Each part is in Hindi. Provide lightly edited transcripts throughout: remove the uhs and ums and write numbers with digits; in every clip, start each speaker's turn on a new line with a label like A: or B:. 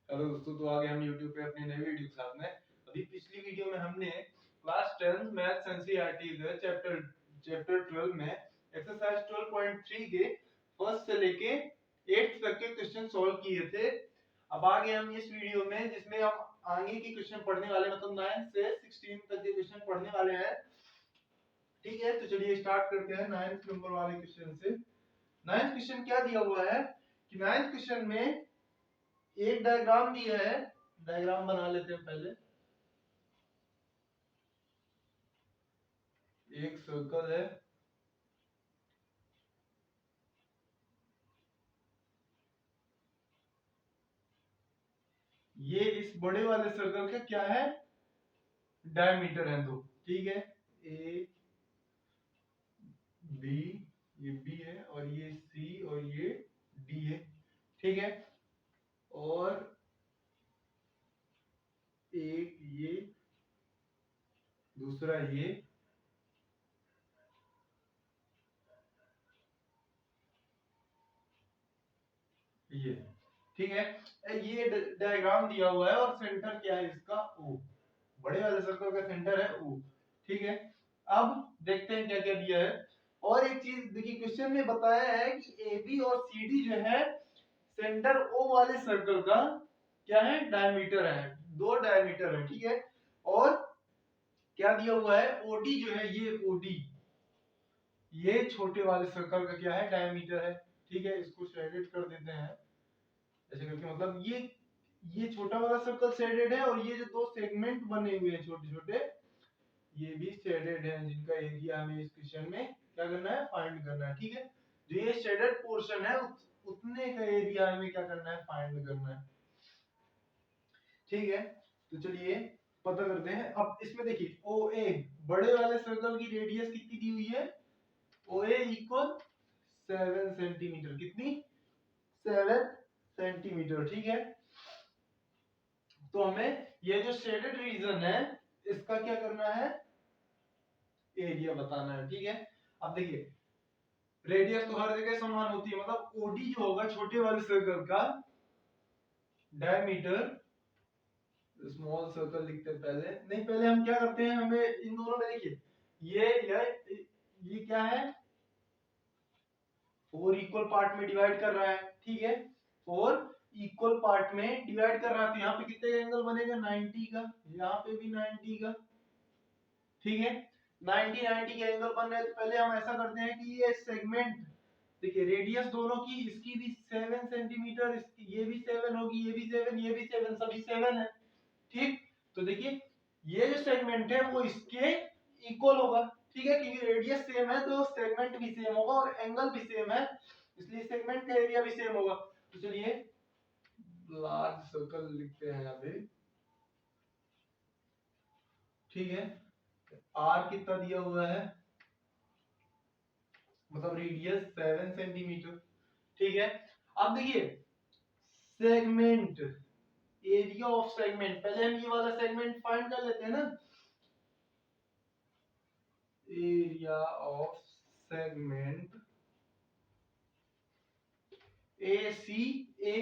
A: हेलो दोस्तों, तो आ गए हम YouTube पे अपनी नई वीडियो के साथ में। अभी पिछली वीडियो में हमने क्लास 10 मैथ्स एनसीईआरटी के चैप्टर 12 में एक्सरसाइज 12.3 के फर्स्ट से लेके 8th तक के क्वेश्चन सॉल्व किए थे। अब आ गए हम इस वीडियो में जिसमें हम आगे की क्वेश्चन पढ़ने वाले, मतलब 9 से 16 तक के क्वेश्चन पढ़ने वाले हैं। ठीक है, तो चलिए स्टार्ट करते हैं 9th नंबर वाले क्वेश्चन से। 9th क्वेश्चन क्या दिया हुआ है कि 9th क्वेश्चन में एक डायग्राम दिया है। डायग्राम बना लेते हैं पहले। एक सर्कल है, ये इस बड़े वाले सर्कल का क्या है, डायमीटर है दो। ठीक है, ए बी, ये बी है और ये सी और ये डी है। ठीक है, और एक ये, दूसरा ये, ये। ठीक है, ये डायग्राम दिया हुआ है और सेंटर क्या है इसका, ओ। बड़े वाले सर्कल का सेंटर है ओ। ठीक है, अब देखते हैं क्या क्या दिया है। और एक चीज देखिए, क्वेश्चन में बताया है कि ए बी और सी डी जो है सेंटर ओ वाले सर्कल का क्या है, डायमीटर है, दो डायमीटर है। ठीक है, और क्या दिया हुआ है, ओडी जो है, ये ओडी, ये छोटे वाले सर्कल का क्या है, डायमीटर है। ठीक है, इसको शेडेड कर देते हैं ऐसे करके, मतलब ये छोटा वाला सर्कल शेडेड है और ये जो दो सेगमेंट बने हुए हैं छोटे छोटे, ये भी शेडेड है, जिनका एरिया हमें इस क्वेश्चन में क्या करना है, फाइंड करना है। ठीक है, जो ये शेडेड पोर्शन है उतने का एरिया हमें क्या करना है, फाइंड करना है। ठीक है, तो चलिए पता करते हैं। अब इसमें देखिए ओ ए, बड़े वाले सर्कल की रेडियस कितनी दी हुई है, ओ ए इक्वल 7 सेंटीमीटर। कितनी, 7 सेंटीमीटर। ठीक है, तो हमें ये जो शेडेड रीजन है इसका क्या करना है, एरिया बताना है। ठीक है, अब देखिए रेडियस तो हर जगह समान होती है, मतलब ओडी जो होगा छोटे वाले सर्कल का डायमीटर, स्मॉल सर्कल लिखते हैं पहले, नहीं पहले हम क्या करते हैं, हमें इन दोनों में देखिए ये क्या है, 4 इक्वल पार्ट में डिवाइड कर रहा है। ठीक है, 4 इक्वल पार्ट में डिवाइड कर रहा है, तो यहाँ पे कितने का एंगल बनेगा, 90 का, यहाँ पे भी 90 का। ठीक है, 90 90 के एंगल बन रहे हैं, तो पहले हम ऐसा करते हैं कि ये सेगमेंट देखिए, रेडियस दोनों की, इसकी भी 7 सेंटीमीटर, इसकी ये भी 7 होगी, ये भी 7, ये भी 7, सभी 7 है। ठीक, तो देखिए ये जो सेगमेंट है वो इसके इक्वल होगा। ठीक है, क्योंकि रेडियस सेम है तो सेगमेंट भी सेम होगा और एंगल भी सेम है, इसलिए सेगमेंट का एरिया भी सेम होगा। तो चलिए लार्ज सर्कल लिखते हैं अभी। ठीक है, आर कितना दिया हुआ है, मतलब रेडियस 7 सेंटीमीटर। ठीक है, अब देखिए सेगमेंट, एरिया ऑफ सेगमेंट, पहले हम ये वाला सेगमेंट फाइंड कर लेते हैं ना, area of segment A C A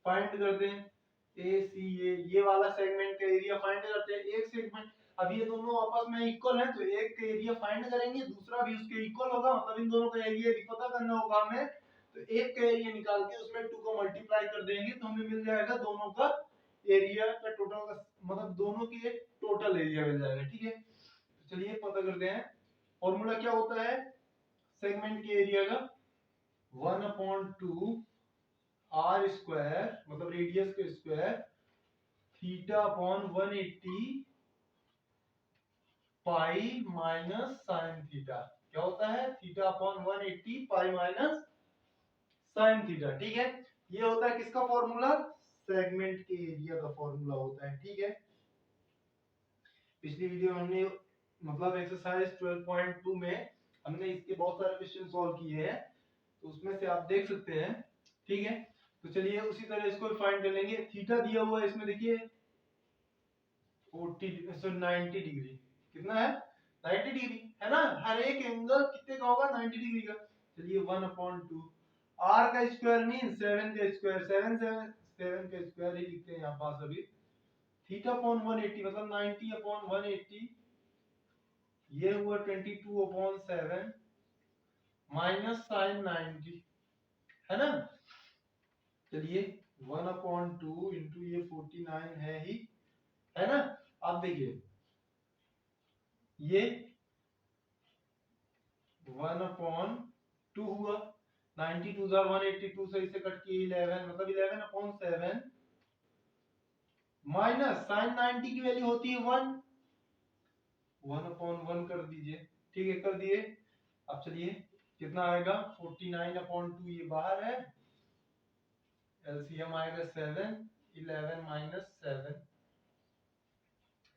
A: find करते हैं। ए सी ए, ये वाला सेगमेंट का एरिया फाइंड करते हैं। एक सेगमेंट, अब ये दोनों आपस में इक्वल हैं तो एक का एरिया फाइंड करेंगे, दूसरा भी उसके इक्वल होगा, मतलब इन दोनों का एरिया पता करना होगा हमें। तो एक का एरिया निकाल के उसमें 2 को मल्टीप्लाई कर देंगे तो हमें मिल जाएगा दोनों का एरिया का टोटल का, मतलब दोनों की एक टोटल एरिया मिल जाएगा। ठीक है, तो चलिए पता करते हैं। फॉर्मूला क्या होता है सेगमेंट के एरिया का, 1/2 आर स्क्वायर, मतलब रेडियस का square, theta upon 180 pi minus sine theta. क्या होता है, theta upon 180 pi minus sine theta. ठीक है, ये होता है किसका फॉर्मूला, सेगमेंट के एरिया का फॉर्मूला होता है। ठीक है, पिछली वीडियो में हमने, मतलब एक्सरसाइज 12.2 में हमने इसके बहुत सारे क्वेश्चन सॉल्व किए हैं, तो उसमें से आप देख सकते हैं। ठीक है, तो चलिए उसी तरह इसको फाइंड कर लेंगे। थीटा दिया हुआ है इसमें, देखिए 90 डिग्री, कितना है, 90 डिग्री है ना, हर एक एंगल कितने का होगा, 90 डिग्री का। चलिए 1/2 आर का स्क्वायर मीन 7 का स्क्वायर, 7 7 का स्क्वायर ही लिखते हैं यहाँ पास अभी। थीटा अपॉन 180 मतलब 90 अपॉन 180, ये हुआ 22 अपॉन 7 माइनस साइन 90, है ना। चलिए 1 अपॉन 2 इंटू ये 49 है ही, है ना। अब देखिए ये 1 अपॉन 2 हुआ, 92 जार 182 से इसे कट किए 11 मतलब 11 अपॉन 7 माइनस साइन 90 की वैल्यू होती है 1, 1 अपॉन 1 कर दीजिए, ठीक है कर दिए। अब चलिए कितना आएगा 49 अपॉन 2, ये बाहर है, एलसीएम आएगा 7, 11 माइनस 7,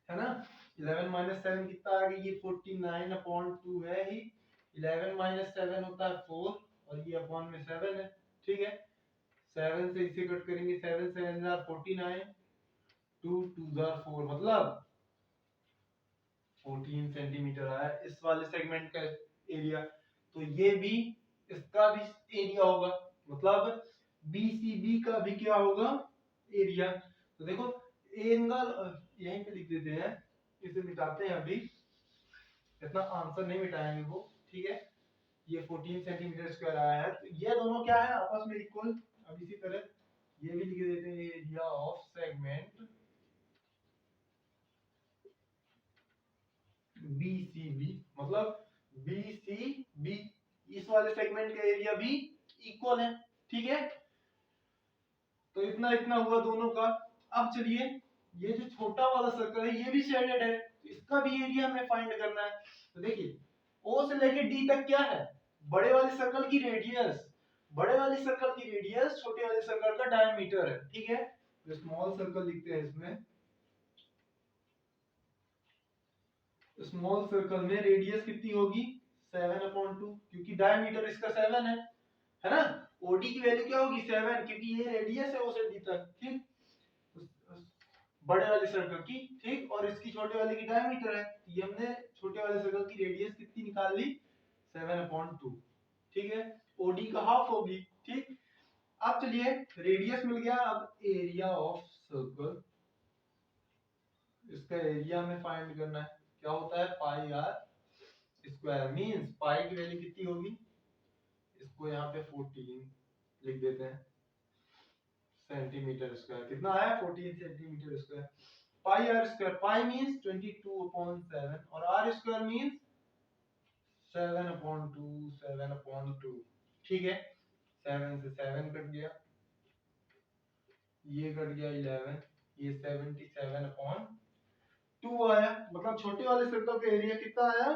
A: है ना। 11 माइनस 7 कितना आ गया, ये 49 अपॉन 2 है ही, 11 माइनस 7 होता है 4 और ये अपॉन में 7 है, ठीक है। 7 से इसे कट करेंगे, 7 7 जार 49, 2 2 जार 4 मतलब 14 सेंटीमीटर आया इस वाले सेगमेंट का एरिया। तो ये भी इसका भी एरिया होगा, मतलब BCB का भी क्या होगा एरिया। तो देखो एंगल यहीं पे लिख देते हैं, इसे मिटाते हैं अभी, इतना आंसर नहीं मिटाएंगे वो, ठीक है। ये 14 सेंटीमीटर स्क्वायर आया है, तो ये दोनों क्या है आपस में इक्वल। अब इसी तरह ये भी लिख देते हैं, एरिया ऑफ सेगमेंट BCB मतलब BCB, इस वाले सेगमेंट का एरिया भी इक्वल है, ठीक है। तो इतना इतना हुआ दोनों का। अब चलिए ये जो छोटा वाला सर्कल है ये भी शेडेड है, तो इसका भी एरिया हमें फाइंड करना है। तो देखिए O से लेके D तक क्या है, बड़े वाले सर्कल की रेडियस, बड़े वाले सर्कल की रेडियस छोटे वाले सर्कल का डायमीटर है, ठीक है। तो स्मॉल सर्कल लिखते हैं इसमें, स्मॉल सर्कल में रेडियस कितनी होगी 7/2, क्योंकि डायमीटर इसका 7 है ना। OD की वैल्यू क्या होगी 7, क्योंकि ये रेडियस है O से D तक, ठीक, बड़े वाले सर्कल की, ठीक, और इसकी छोटे वाले की डायमीटर है, ये हमने छोटे वाले सर्कल की रेडियस कितनी निकाल ली 7/2, ठीक है। OD का हाफ होगी, ठीक। अब चलिए रेडियस मिल गया, अब एरिया ऑफ सर्कल, इसका एरिया हमें फाइंड करना है, क्या होता है पाई आर स्क्वायर, मींस पाई की वैल्यू कितनी होगी, इसको यहाँ पे 14 लिख देते हैं सेंटीमीटर स्क्वायर, कितना आया 14 centimetre square. Pi r square, pi means 22/7 और आर स्क्वायर मींस 7/2, 7/2, ठीक है। 7 से 7 कट गया, ये कट गया 11, ये 77/2 आया, मतलब छोटे वाले सर्कल का एरिया कितना आया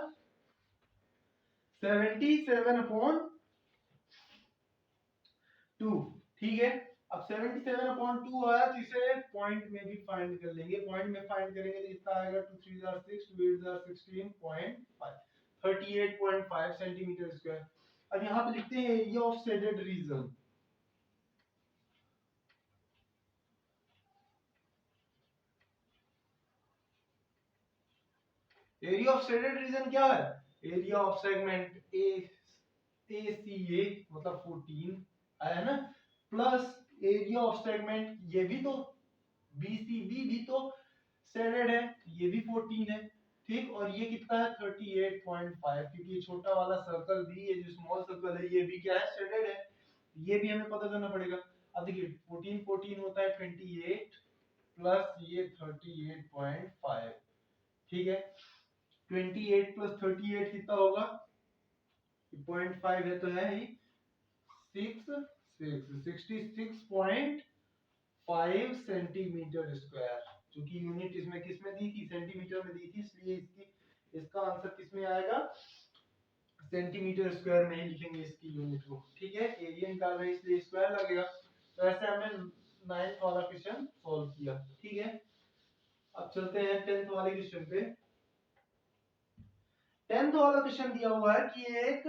A: 77/2, ठीक है। अब 77/2 आया, तो इसे पॉइंट में भी फाइंड कर लेंगे, पॉइंट में फाइंड करेंगे तो कितना आएगा 2 3 जार 6, 2 8 जार 16.5, 38.5 सेंटीमीटर स्क्वायर। अब यहाँ पे लिखते हैं area of shaded region, area of shaded region क्या है, एरिया ऑफ सेगमेंट ACA मतलब 14 आया ना, प्लस एरिया ऑफ सेगमेंट ये भी तो BCB भी तो शेडेड है, ये भी 14 है, ठीक, और ये कितना है 38.5, क्योंकि ये छोटा वाला सर्कल भी, ये जो स्मॉल सर्कल है ये भी क्या है शेडेड है, ये भी हमें पता करना पड़ेगा। अब देखिए 14 14 होता है 28 प्लस ये 38.5, ठीक है। 28 प्लस 38 कितना होगा, 0.5 है तो है ही 66.5 सेंटीमीटर स्क्वायर, क्योंकि यूनिट इसमें किस में दी थी सेंटीमीटर में दी थी, इसलिए इसका आंसर किस में आएगा सेंटीमीटर स्क्वायर में ही लिखेंगे इसकी यूनिट को, ठीक है। एरिया निकाल रहे हैं इसलिए स्क्वायर लगेगा। तो ऐसे हमने 9th वाला क्वेश्चन सॉल्व किया, ठीक है। अब चलते हैं 10th वाले क्वेश्चन पे। 10th वाला क्वेश्चन दिया हुआ है कि एक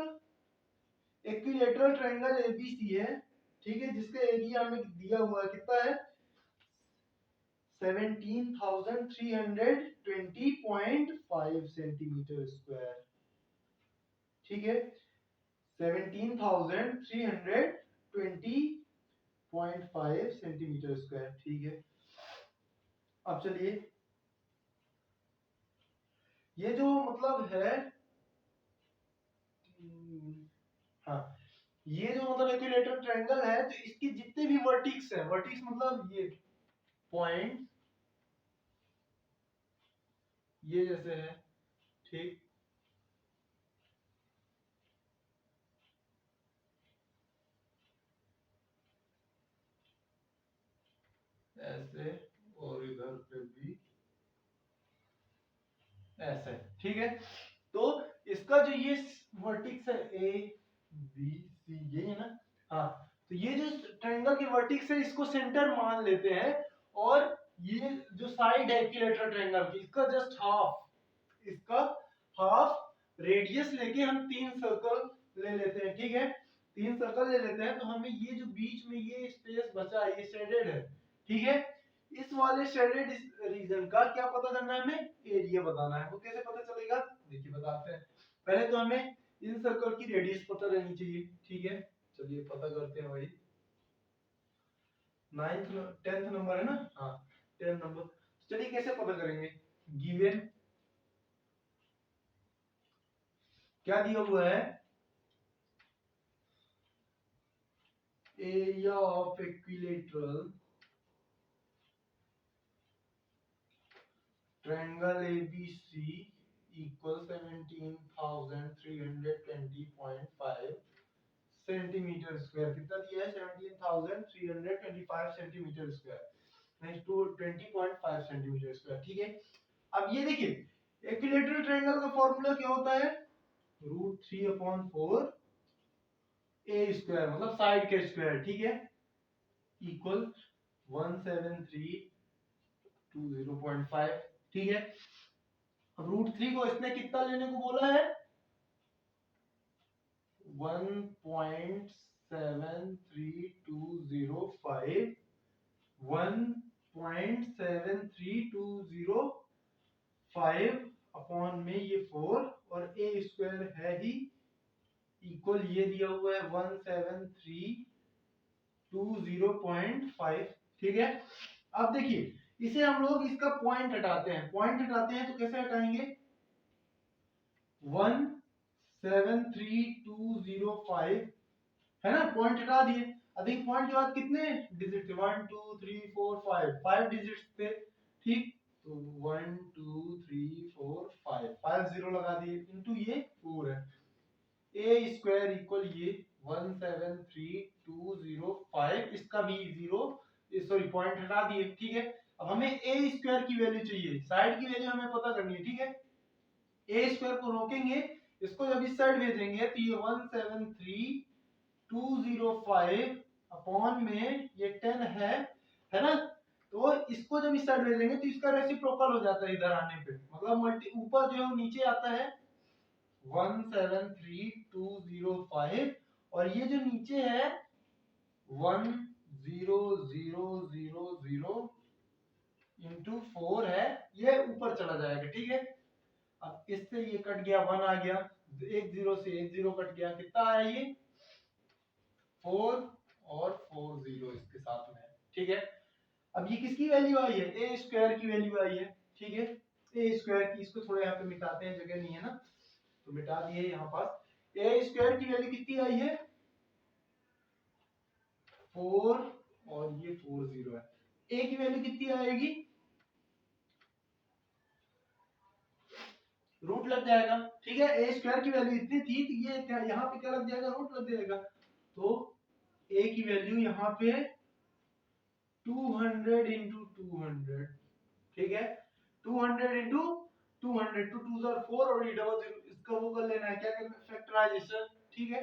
A: इक्विलैटरल ट्रायंगल ABC है, ठीक है, जिसका एरिया हमें दिया हुआ है कितना है 17,320.5 सेंटीमीटर स्क्वायर, ठीक है। 17,320 0.5 सेंटीमीटर स्क्वायर। ठीक है, अब चलिए ये जो मतलब है, हाँ, ये जो मतलब इक्विलेटरल ट्रायंगल है, तो इसकी जितने भी वर्टिक्स है, वर्टिक्स मतलब ये पॉइंट ये जैसे है, ठीक, ऐसे, और इधर पे भी ऐसे, ठीक है। तो इसका जो ये वर्टिक्स है ए बी सी, ये है ना, हाँ, तो ये जो ट्रायंगल के वर्टिक्स है इसको सेंटर मान लेते हैं, और ये जो साइड है इक्विलेटरल ट्रायंगल की, इसका जस्ट हाफ, इसका हाफ रेडियस लेके हम 3 सर्कल ले लेते हैं। ठीक है, 3 सर्कल ले लेते हैं, तो हमें ये जो बीच में ये स्पेस बचा है, ये शेडेड है, ठीक है, इस वाले शेडेड रीजन का क्या पता करना है, हमें एरिया बताना है। वो कैसे पता चलेगा, देखिए बताते हैं। पहले तो हमें इन सर्कल की रेडियस पता रहनी चाहिए। ठीक है, चलिए पता करते हैं भाई। 10th नंबर है ना, हाँ 10 नंबर। चलिए कैसे पता करेंगे, गिवन क्या दिया हुआ है, area of equilateral triangle ABC equal 17,320.5 centimetre square. कितना दिया है, 17,325 सेंटीमीटर स्क्वायर, नहीं टू 20.5 सेंटीमीटर स्क्वायर। ठीक है, अब ये देखिए इक्विलेटरल ट्रायंगल का फॉर्मूला क्या होता है, √3/4 ए स्क्वायर, मतलब साइड के स्क्वायर। ठीक है, इक्वल 17,320.5। ठीक है, अब √3 को इसने कितना लेने को बोला है, 1.73205, 1.73205 अपॉन में ये 4, और ए स्क्वायर है ही, इक्वल ये दिया हुआ है 17320.5। ठीक है, अब देखिए इसे हम लोग इसका पॉइंट हटाते हैं, पॉइंट हटाते हैं तो कैसे हटाएंगे, 1732005 है ना, पॉइंट हटा दिए। अभी पॉइंट के बाद कितने डिजिट थे, 1 2 3 4 5, 5 डिजिट थे। ठीक, तो 1 2 3 4 5, 5 जीरो लगा दिए, इनटू ये 4 है, ए स्क्वायर इक्वल ये 1732005, इसका भी जीरो, सॉरी पॉइंट हटा दिए। ठीक है, अब हमें ए स्क्वायर की वैल्यू चाहिए, साइड की वैल्यू हमें पता करनी है। ठीक है, ए स्क्वायर को रोकेंगे, इसको जब इस साइड भेजेंगे तो ये 1732005 अपॉन में ये 10 है ना, तो इसको जब इस साइड भेजेंगे तो इसका रेसिप्रोकल हो जाता है इधर आने पे, मतलब मल्टी ऊपर जो है वो नीचे आता है 1732005, और ये जो नीचे है 10000 इंटू 4 है, ये ऊपर चला जाएगा। ठीक है, अब इससे ये कट गया, 1 आ गया, एक जीरो से एक जीरो कट गया, कितना आया ये 4, और 4 जीरो इसके साथ में है। ठीक है, अब ये किसकी वैल्यू आई है, ए स्क्वायर की वैल्यू आई है। ठीक है, ए स्क्वायर की, इसको थोड़ा यहाँ पे मिटाते हैं, जगह नहीं है ना, तो मिटा दिए यहाँ पास। ए स्क्वायर की वैल्यू कितनी आई है, 4, और ये 4 जीरो है। ए की वैल्यू कितनी आएगी, रूट लग जाएगा। ठीक है, ए स्क्वायर की वैल्यू इतनी थी, तो ये क्या यहाँ पे क्या लग जाएगा, रूट लग जाएगा। तो ए की वैल्यू यहाँ पे 200 इंटू 200। ठीक है, 200 इंटू 200, 2 2 4, और ये डबल जीरो, इसका वो कर लेना है, क्या करना है, फैक्टराइजेशन। ठीक है,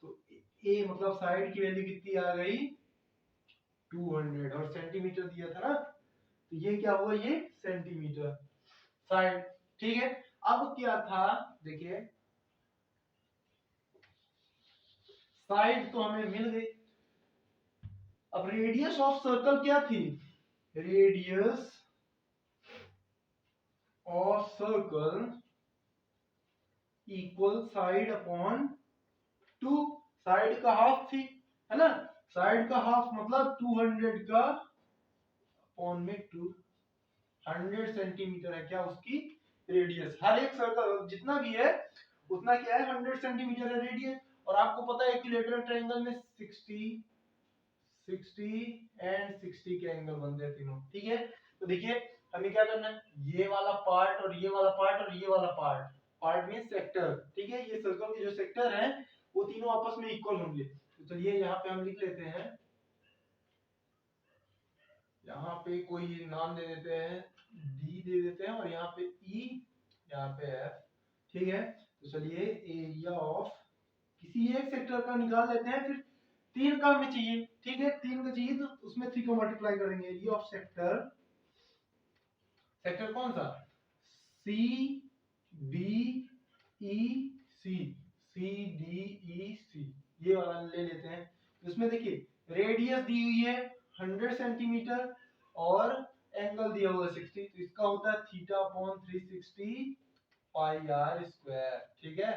A: तो ए मतलब साइड की वैल्यू कितनी आ गई 200, और सेंटीमीटर दिया था ना, तो ये क्या हुआ, ये सेंटीमीटर साइड। ठीक है, अब क्या था, देखिए साइड तो हमें मिल गई, अब रेडियस ऑफ सर्कल क्या थी, radius of circle equal side upon 2, side का हाफ थी, है ना, साइड का हाफ मतलब 200 का अपॉन में 200 सेंटीमीटर है क्या उसकी रेडियस। हर एक सर्कल जितना भी है उतना क्या है 100 सेंटीमीटर है रेडियस। और आपको पता है इक्विलेटरल ट्रायंगल में 60 60 एंड 60 के एंगल बनते हैं तीनों, ठीक है। तो देखिए हमें क्या करना है, ये वाला पार्ट और ये वाला पार्ट और ये वाला पार्ट, पार्ट मीन सेक्टर, ठीक है। ये सर्कल के जो सेक्टर हैं वो तीनों आपस में इक्वल होंगे। तो चलिए यहाँ पे हम लिख लेते हैं, यहाँ पे कोई नाम दे देते हैं, डी दे देते हैं, और यहाँ पे ई, यहाँ पे एफ, ठीक है। तो चलिए एरिया ऑफ किसी एक सेक्टर का निकाल लेते हैं, फिर तीन का हमें चाहिए, ठीक है। तीन का चाहिए तो उसमें 3 को मल्टीप्लाई करेंगे। एरिया ऑफ सेक्टर, सेक्टर कौन सा, सी डी ई सी, सी डी ई सी, ये वाला ले लेते हैं। उसमें देखिए रेडियस दी हुई है 100 सेंटीमीटर और एंगल दिया हुआ है 60, तो इसका होता है theta upon 360 pi r square, ठीक है।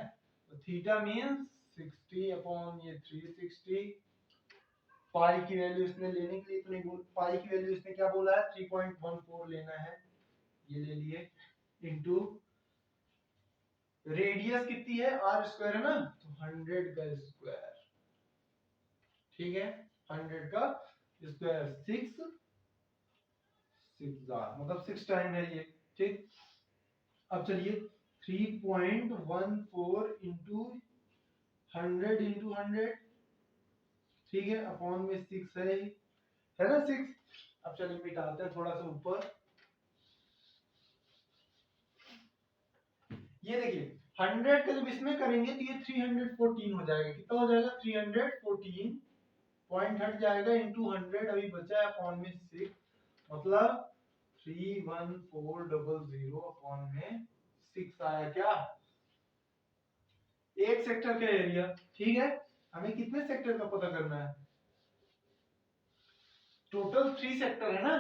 A: तो थीटा मींस 60 अपॉन ये 360, पाई की वैल्यू इसने लेने के लिए इतनी पाई की वैल्यू इसने क्या बोला है 3.14 लेना है, ये ले लिए, इनटू रेडियस कितनी है आर स्क्वायर है ना, तो 100 का स्क्वायर, ठीक है। 100 का स्क्वायर 6 मतलब 6 टाइम है ये, ठीक। अब चलिए 3.14 इंटू 100 इंटू 100, ठीक है, अपॉन में 6 है ना 6। अब चलिए मिटाते हैं थोड़ा सा ऊपर, ये देखिए 100 का जब इसमें करेंगे तो ये 314 हो जाएगा, कितना हो जाएगा 314, पॉइंट हट जाएगा इंटू 100 अभी बचा है अपॉन में 6, मतलब 31400 अपॉन में 6 आया क्या, एक सेक्टर का एरिया, ठीक है। हमें कितने सेक्टर का पता करना है, टोटल 3 सेक्टर है ना,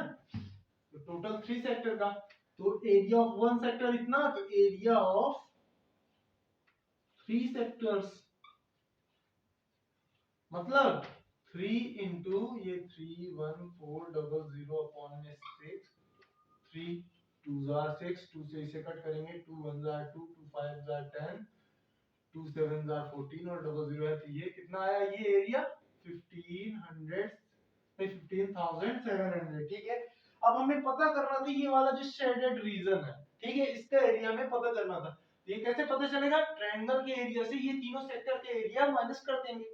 A: तो टोटल 3 सेक्टर का, तो एरिया ऑफ वन सेक्टर इतना, तो एरिया ऑफ 3 सेक्टर्स मतलब 3 इंटू ये 31400 अपॉन में 6, 3 2 जार 6, 2 से इसे कट करेंगे, 2 1 जार 2, 2 5 जार 10, 2 7 जार 14 और 00 है, तो ये कितना आया, ये एरिया 15,700, ठीक है। अब हमें पता करना था ये वाला जो शेडेड रीजन है, ठीक है, इसका एरिया हमें पता करना था। ये कैसे पता चलेगा, ट्रायंगल के एरिया से ये तीनों सेक्टर के एरिया माइनस कर देंगे,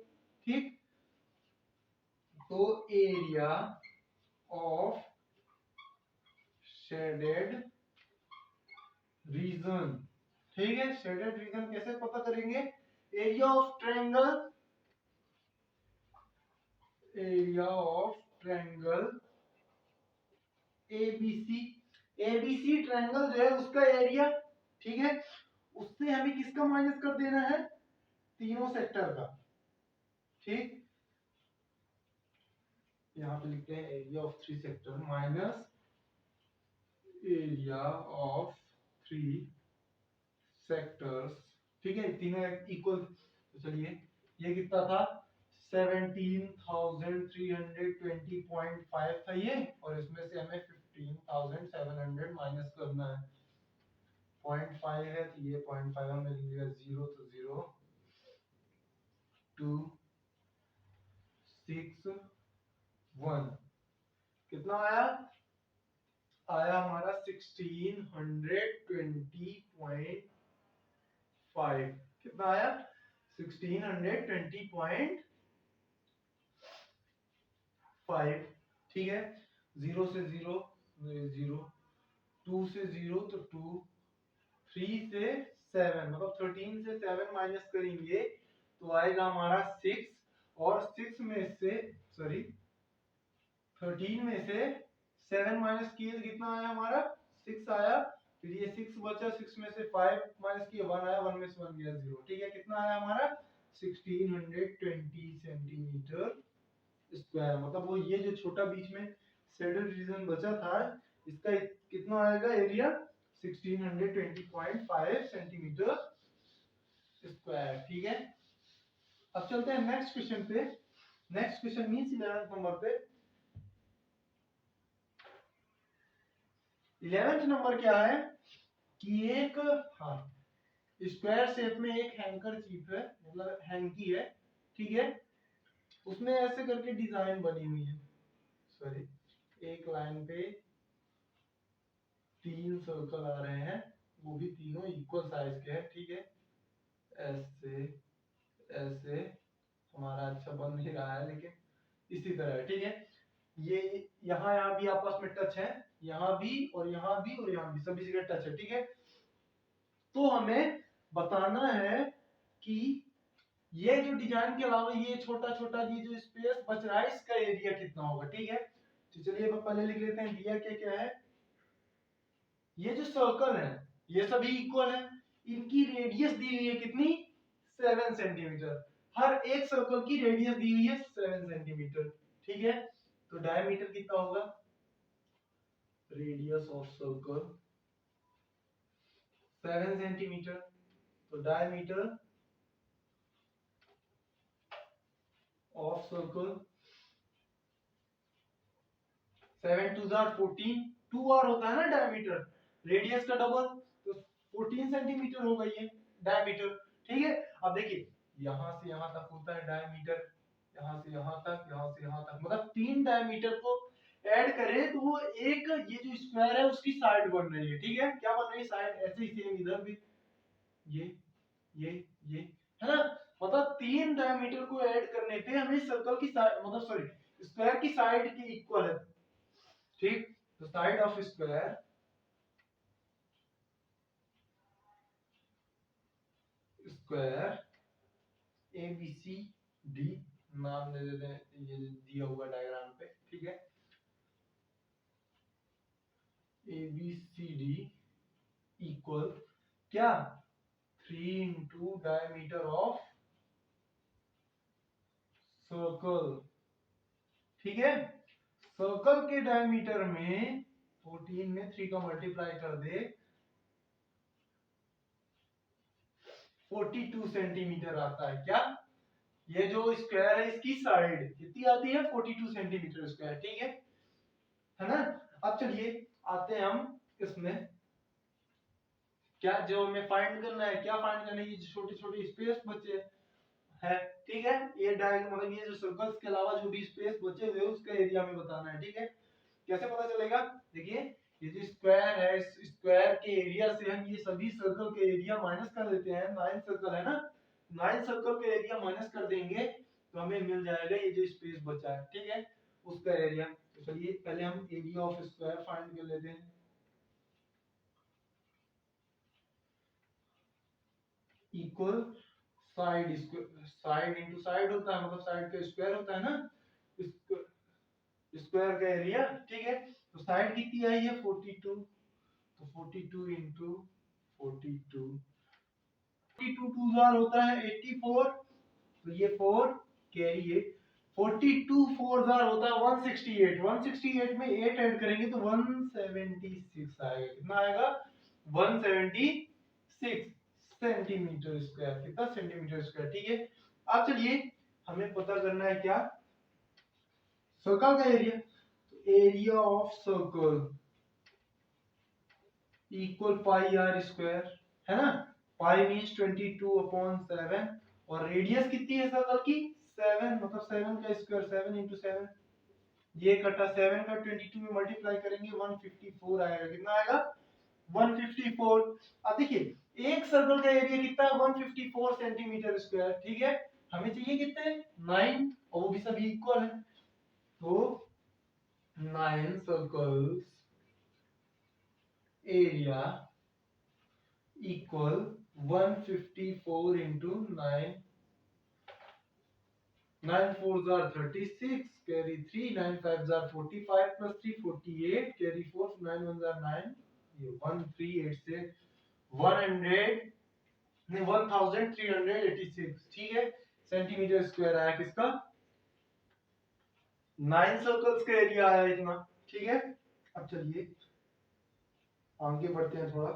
A: ठीक। तो एरिया ऑफ शेडेड रीजन, ठीक है। शेडेड रीजन कैसे पता करेंगे, area of triangle, area of triangle ABC, ABC triangle जो है उसका एरिया, ठीक है, उससे हमें किसका माइनस कर देना है, तीनों सेक्टर का, ठीक। यहाँ पे लिखते हैं area of 3 sector minus area of 3 sectors, ठीक है, तीनों इक्वल। तो चलिए ये कितना था 17,320.5 था ये, और इसमें से हमें 15,700 माइनस करना है, 0.5 है तो ये 0.5 हमें लिख लिया, 0 तो 0 2 6 1, कितना आया, आया हमारा 1620.5, कितना आया 1620.5, ठीक है। 0 से 0 0, 2 से 0 तो 2, 3 से 7 मतलब 13 से 7 माइनस करेंगे तो आएगा हमारा 6, और 6 में से सॉरी 13 में से 7 माइनस किए तो कितना आया हमारा 6 आया, फिर ये 6 बचा, 6 में से 5 माइनस किए 1 आया, 1 में से 1 गया 0, ठीक है। कितना आया हमारा 1620 सेंटीमीटर स्क्वायर, मतलब वो ये जो छोटा बीच में शेडेड रीजन बचा था इसका कितना आएगा एरिया 1620.5 सेंटीमीटर स्क्वायर, ठीक है। अब चलते हैं नेक्स्ट क्वेश्चन पे। Next question means 11th number पे 11th नंबर क्या है कि एक हाँ स्क्वायर शेप में एक हैंकर चीप है, मतलब हैंकी है, ठीक है, उसमें ऐसे करके डिजाइन बनी हुई है, सॉरी एक लाइन पे 3 सर्कल आ रहे हैं, वो भी तीनों इक्वल साइज के हैं, ठीक है, ऐसे ऐसे हमारा अच्छा बन नहीं रहा है लेकिन इसी तरह है, ठीक है, ये यहाँ भी आपस में टच है, यहाँ भी और यहाँ भी और यहाँ भी सभी जगह टच है, ठीक है, तो हमें बताना है कि ये जो डिजाइन के अलावा ये छोटा छोटा ये जो स्पेस बच रहा है इसका एरिया कितना होगा, ठीक है, तो चलिए पहले लिख लेते हैं दिया क्या है, ये जो सर्कल है ये सभी इक्वल है, इनकी रेडियस दी हुई है कितनी 7 सेंटीमीटर, हर एक सर्कल की रेडियस दी हुई है 7 सेंटीमीटर, ठीक है, तो डायमीटर कितना होगा, रेडियस ऑफ सर्कल 7 सेंटीमीटर, तो डायमीटर ऑफ सर्कल 7 2 14, 2r होता है ना डायमीटर, रेडियस का डबल, तो 14 सेंटीमीटर होगा ये डायमीटर, ठीक है, अब देखिए यहां से यहां तक होता है डायमीटर, यहां से यहां तक, यहां से यहां तक, मतलब 3 डायमीटर को ऐड करें तो वो एक ये जो स्क्वायर है उसकी साइड बन रही है, ठीक है, क्या बन रही है साइड, ऐसे ही सेम इधर भी ये ये ये है ना, मतलब 3 डायमीटर को ऐड करने पे हमें सर्कल की साइड, मतलब सॉरी स्क्वायर की साइड की इक्वल है, ठीक, तो side of square square A B C D नाम दे देते हैं, ये दिया हुआ डायग्राम पे, ठीक है, A B C D equal क्या 3 इंटू डायमीटर ऑफ सर्कल, ठीक है, सर्कल के डायमीटर में 14 में 3 का मल्टीप्लाई कर दे 42 सेंटीमीटर आता है, क्या ये जो स्क्वायर है इसकी साइड कितनी आती है 42 सेंटीमीटर स्क्वायर, ठीक है ना, अब चलिए आते हैं हम इसमें, क्या जो हमें फाइंड करना है, क्या फाइंड करना है, ये छोटे छोटे स्पेस बचे है, ठीक है, ये डायग्राम मतलब ये जो सर्कल्स के अलावा जो भी स्पेस बचे हुए उसका एरिया हमें बताना है, ठीक है, कैसे पता चलेगा, देखिए ये जो स्क्वायर है इस स्क्वायर के एरिया से हम ये सभी सर्कल के एरिया माइनस कर देते हैं, 9 सर्कल है ना, 9 सर्कल के एरिया माइनस कर देंगे तो हमें मिल जाएगा ये जो स्पेस बचा है, ठीक है, उसका एरिया, तो चलिए पहले हम एरिया ऑफ स्क्वायर फाइंड कर लेते हैं, equal side side into side होता है, मतलब साइड का स्क्वायर होता है ना, स्क्वायर का एरिया, ठीक है, तो साइड कितनी आई है 42, तो 42 इंटू 42, 42 टू जार होता है 84, तो ये 4 कैरी है, 42 4 जार होता है 168, 168 में 8 ऐड करेंगे तो 176 आएगा, कितना आएगा 176 सेंटीमीटर स्क्वायर, कितना सेंटीमीटर स्क्वायर, ठीक है, अब चलिए हमें पता करना है क्या सर्कल का एरिया, तो area of circle equal pi r square, है ना, पाई मींस 22/7 और रेडियस कितनी है सर्कल की 7, मतलब 7 का स्क्वायर 7 इंटू 7, ये कटा 7 का 22 में मल्टीप्लाई करेंगे 154 आएगा, कितना आएगा 154, अब देखिए एक सर्कल का एरिया कितना है 154 सेंटीमीटर स्क्वायर, ठीक है, हमें चाहिए कितने 9 और वो भी सभी इक्वल है, तो 9 circles area equal 154 into 9, 9 4s are 36, carry 3, 9 5s are 45 plus 3 48, carry 4, 9 1s are 9, ये 138 से 100 नहीं 1386, ठीक है, सेंटीमीटर स्क्वायर आया किसका 9 सर्कल्स का एरिया आया इतना, ठीक है, अब चलिए आगे बढ़ते हैं थोड़ा,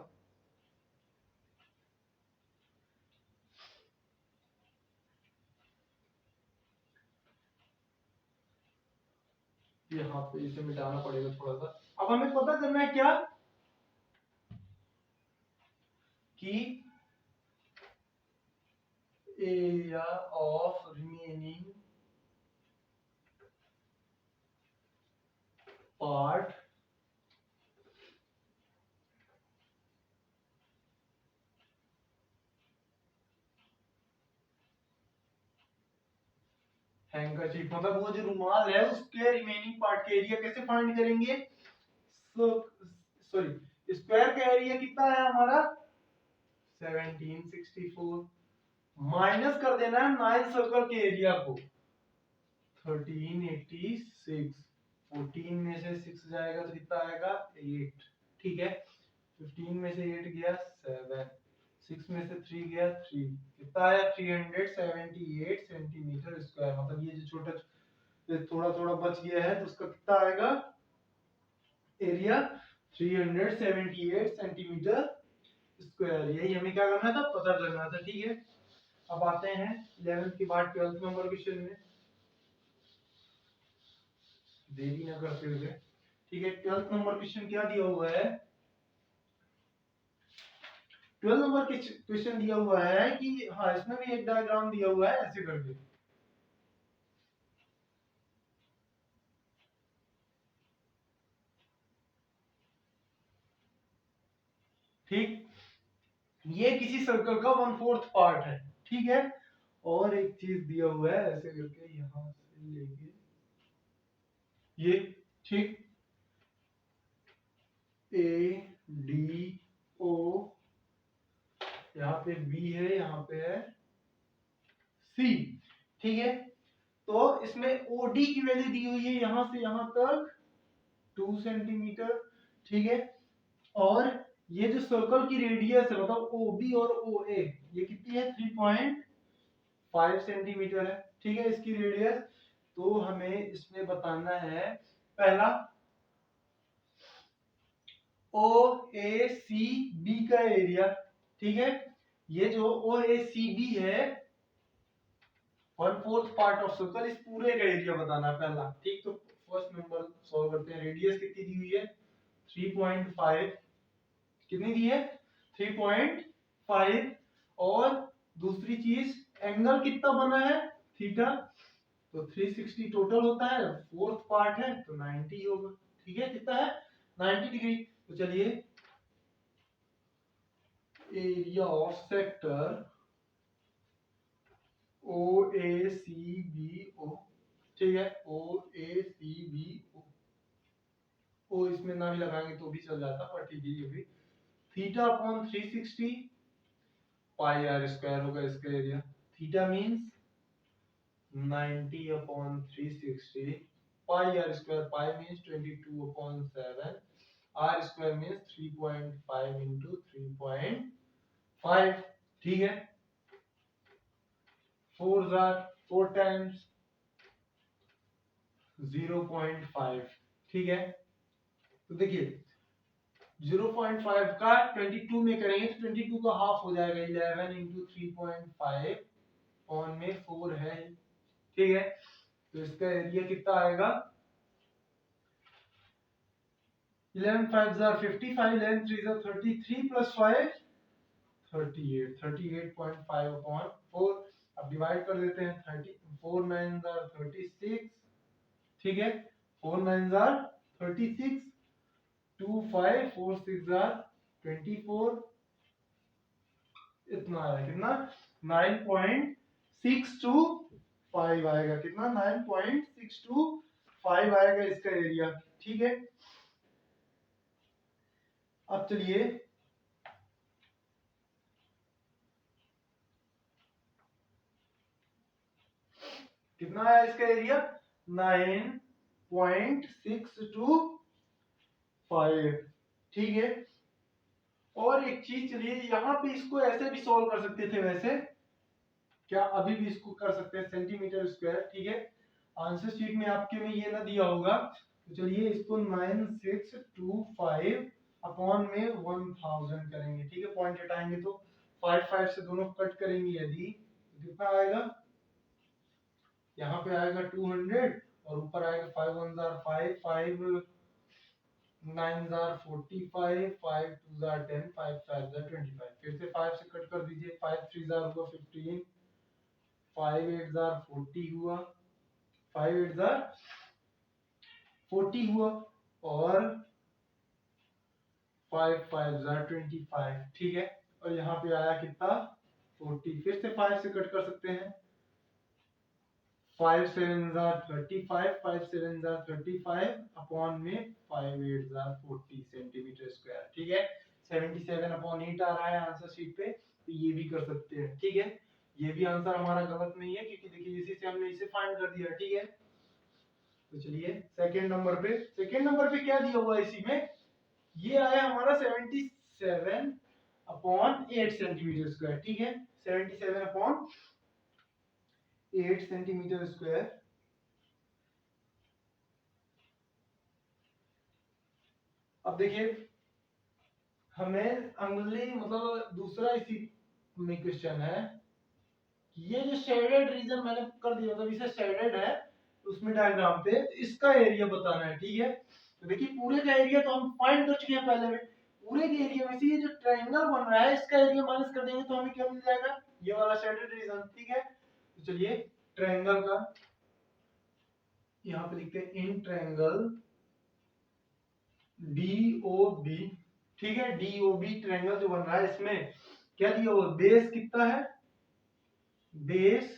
A: यहाँ पे इसे मिटाना पड़ेगा थोड़ा सा। अब हमें पता करना है क्या कि area of remaining part handkerchief मतलब वो जो रुमाल है उसके रिमेनिंग पार्ट के एरिया कैसे फाइंड करेंगे। सॉरी स्क्वायर का एरिया कितना है हमारा 1764 माइनस कर देना है 9 सर्कल के एरिया को 1386 14 में से 6 जाएगा तो कितना आएगा 8 ठीक है 15 में से 8 गया 7 6 में से 3 गया 3 कितना आया 378 सेंटीमीटर स्क्वायर मतलब ये जो छोटा थोड़ा थोड़ा बच गया है तो उसका कितना आएगा एरिया 378 सेंटीमीटर स्क्वायर। यही हमें क्या करना था पता करना था ठीक है। अब आते हैं 11th के बाद 12th नंबर क्वेश्चन में देरी ना करते हुए ठीक है। 12th नंबर क्वेश्चन क्या दिया हुआ है 12 नंबर क्वेश्चन दिया हुआ है कि हाँ इसमें भी एक डायग्राम दिया हुआ है ऐसे करके ठीक ये किसी सर्कल का 1/4 पार्ट है ठीक है। और एक चीज दिया हुआ है ऐसे करके यहां से लेके ये ठीक ए डी ओ यहाँ पे बी है यहाँ पे है सी ठीक है। तो इसमें ओडी की वैल्यू दी हुई है यहां से यहां तक 2 सेंटीमीटर ठीक है। और ये जो सर्कल की रेडियस है मतलब ओबी और ओ ए ये कितनी है 3.5 सेंटीमीटर है ठीक है इसकी रेडियस। तो हमें इसमें बताना है पहला ओ ए सी बी का एरिया ठीक है। ये जो ओ ए सी बी है 1/4 पार्ट ऑफ सर्कल इस पूरे का एरिया बताना है पहला ठीक। तो फर्स्ट नंबर सॉल्व करते हैं रेडियस कितनी दी हुई है 3.5 कितनी दी है 3.5 और दूसरी चीज एंगल कितना बना है थीटा तो 360 टोटल होता है फोर्थ पार्ट है तो 90 होगा ठीक है कितना है 90 डिग्री। तो चलिए area of sector O A C B O ठीक है ओ ए सी बी ओ इसमें ना भी लगाएंगे तो भी चल जाता पर ठीक है ये भी theta upon 360 pi r square होगा इसका area. Theta means 90 upon 360 pi r square pi means 22 upon 7 r square means 3.5 into 3.5 ठीक है 4 टाइम्स 0.5 ठीक है। तो देखिए 0.5 का 22 में करेंगे तो 22 का हाफ हो जाएगा 11 इंटू 3.5 ऑन में 4 है ठीक है। तो इसका एरिया कितना आएगा 11 5 are 55 11 3 are 33 plus 5 38 38.5 upon 4 अब डिवाइड कर देते हैं 30 4 9 are 36 ठीक है 4 9 are 36 2 5 4 6 are 24 इतना आया कितना 9.625 आएगा कितना 9.625 आएगा इसका एरिया ठीक है। अब चलिए कितना आया इसका एरिया 9.625 ठीक है। और एक चीज चलिए यहाँ पे इसको ऐसे भी सॉल्व कर सकते थे वैसे क्या अभी भी इसको कर सकते हैं सेंटीमीटर स्क्वायर ठीक है। आंसर शीट में आपके में ये ना दिया होगा तो चलिए इसको 9625 अपॉन में 1000 करेंगे ठीक है। पॉइंट हटाएंगे तो 5 5 से दोनों कट करेंगे यदि तो कितना आएगा यहाँ पे आएगा 200 और ऊपर आएगा 5 1 जार 5, 5 9 जार 45, 5 2 जार 10, 5 5 जार 25। फिर से 5 से कट कर दीजिए, 5 3 जार हुआ 15, 5 8 जार 40 हुआ, 5 8 जार 40 हुआ, और 5 5 जार 25। ठीक है, और यहाँ पे आया कितना 40। फिर से 5 से कट कर सकते हैं, 5 7 जार 35, 5 7 जार 35 अपॉन में 5 8 जार 40 सेंटीमीटर स्क्वायर। ठीक है, 77 अपॉन 8 आ रहा है आंसर शीट पे, तो ये भी कर सकते हैं। ठीक है, ये भी आंसर हमारा गलत नहीं है, क्योंकि देखिए इसी से हमने इसे फाइंड कर दिया। ठीक है, तो चलिए सेकंड नंबर पे क्या दिया हुआ है इसी में, ये आया हमारा 77 अपॉन 8 सेंटीमीटर स्क्वायर। ठीक है, 77 अपॉन 8 सेंटीमीटर स्क्वायर। अब देखिए हमें अगले मतलब दूसरा इसी में क्वेश्चन है, ये जो शेडेड रीजन मैंने कर दिया, मतलब इसे शेडेड है उसमें डायग्राम पे, इसका एरिया बताना है। ठीक है, तो देखिए पूरे का एरिया तो हम फाइंड कर चुके हैं पहले में। पूरे के एरिया में से ये जो ट्रायंगल बन रहा है इसका एरिया माइनस कर देंगे तो हमें क्या मिल जाएगा, ये वाला शेडेड रीजन। ठीक है, तो चलिए ट्रायंगल का यहाँ पे लिखते हैं, इन ट्रायंगल DOB। ठीक है, DOB ट्रायंगल जो बन रहा है इसमें क्या दिया हुआ, बेस कितना है, बेस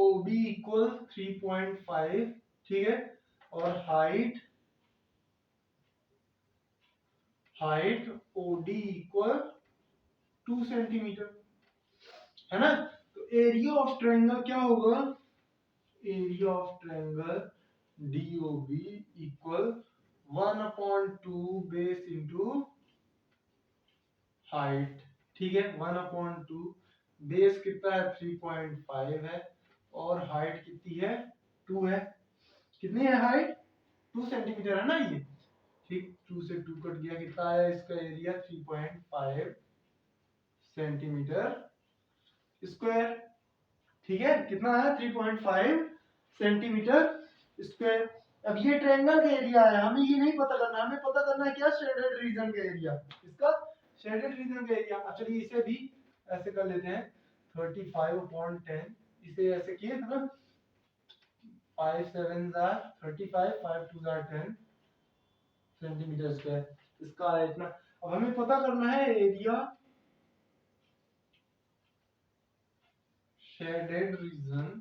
A: OB इक्वल 3.5। ठीक है, और हाइट OD इक्वल 2 सेंटीमीटर, है ना। तो एरिया ऑफ ट्रायंगल क्या होगा, area of triangle DOB equal 1/2 base into height. ठीक है, 1/2 बेस कितना है 3.5 है, और हाइट कितनी है 2 है। कितनी है हाइट, 2 सेंटीमीटर है ना ये। ठीक, 2 से 2 कट गया, कितना आया इसका एरिया 3.5 सेंटीमीटर स्क्वायर। ठीक है, कितना है 3.5 सेंटीमीटर स्क्वायर। अब ये ट्रायंगल का एरिया है, हमें ये नहीं पता करना, हमें पता करना है क्या, शेडेड रीजन का एरिया, इसका शेडेड रीजन का एरिया। चलिए इसे भी ऐसे कर लेते हैं, 35/10, इसे ऐसे किए थे ना, 5 7 जार 35, 5 2 जार 10 सेंटीमीटर स्क्वायर, इसका है इतना। अब हमें पता करना है एरिया शेडेड रीजन।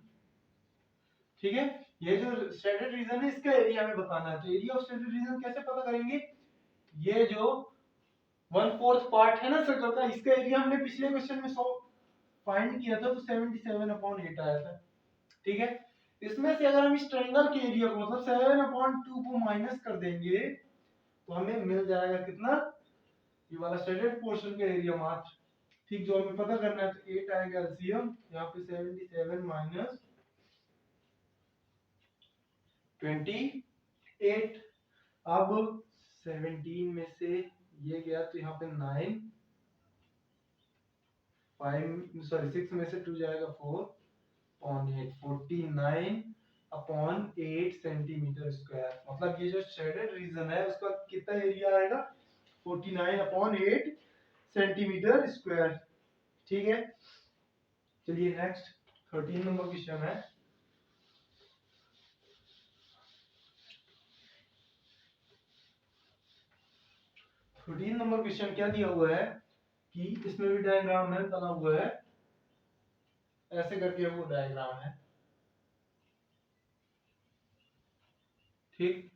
A: ठीक है, ये जो शेडेड रीजन है इसका एरिया हमें बताना है। तो एरिया ऑफ शेडेड रीजन कैसे पता करेंगे, ये जो 1/4 पार्ट है ना सर्कल का, इसका एरिया हमने पिछले क्वेश्चन में फाइंड किया था, तो 77/8 आया था। ठीक है, इसमें से अगर हम इस ट्रायंगल के एरिया को मतलब 7/2 को माइनस कर देंगे तो हमें मिल जाएगा कितना, ये वाला शेडेड पोर्शन का एरिया मात्र। ठीक, जो हमें पता करना है, तो 8 आएगा एलसीएम, यहाँ पे 77 माइनस 28। अब 17 में से ये गया तो यहाँ पे 9, 6 में से 2 जाएगा 4 अपॉन 8, 49 अपॉन 8 सेंटीमीटर स्क्वायर। मतलब ये जो शेडेड रीजन है उसका कितना एरिया आएगा, 49 अपॉन 8 सेंटीमीटर स्क्वायर। ठीक है, चलिए नेक्स्ट 13 नंबर क्वेश्चन है। 13 नंबर क्वेश्चन क्या दिया हुआ है कि इसमें भी डायग्राम है, बना हुआ है ऐसे करके, वो डायग्राम है। ठीक,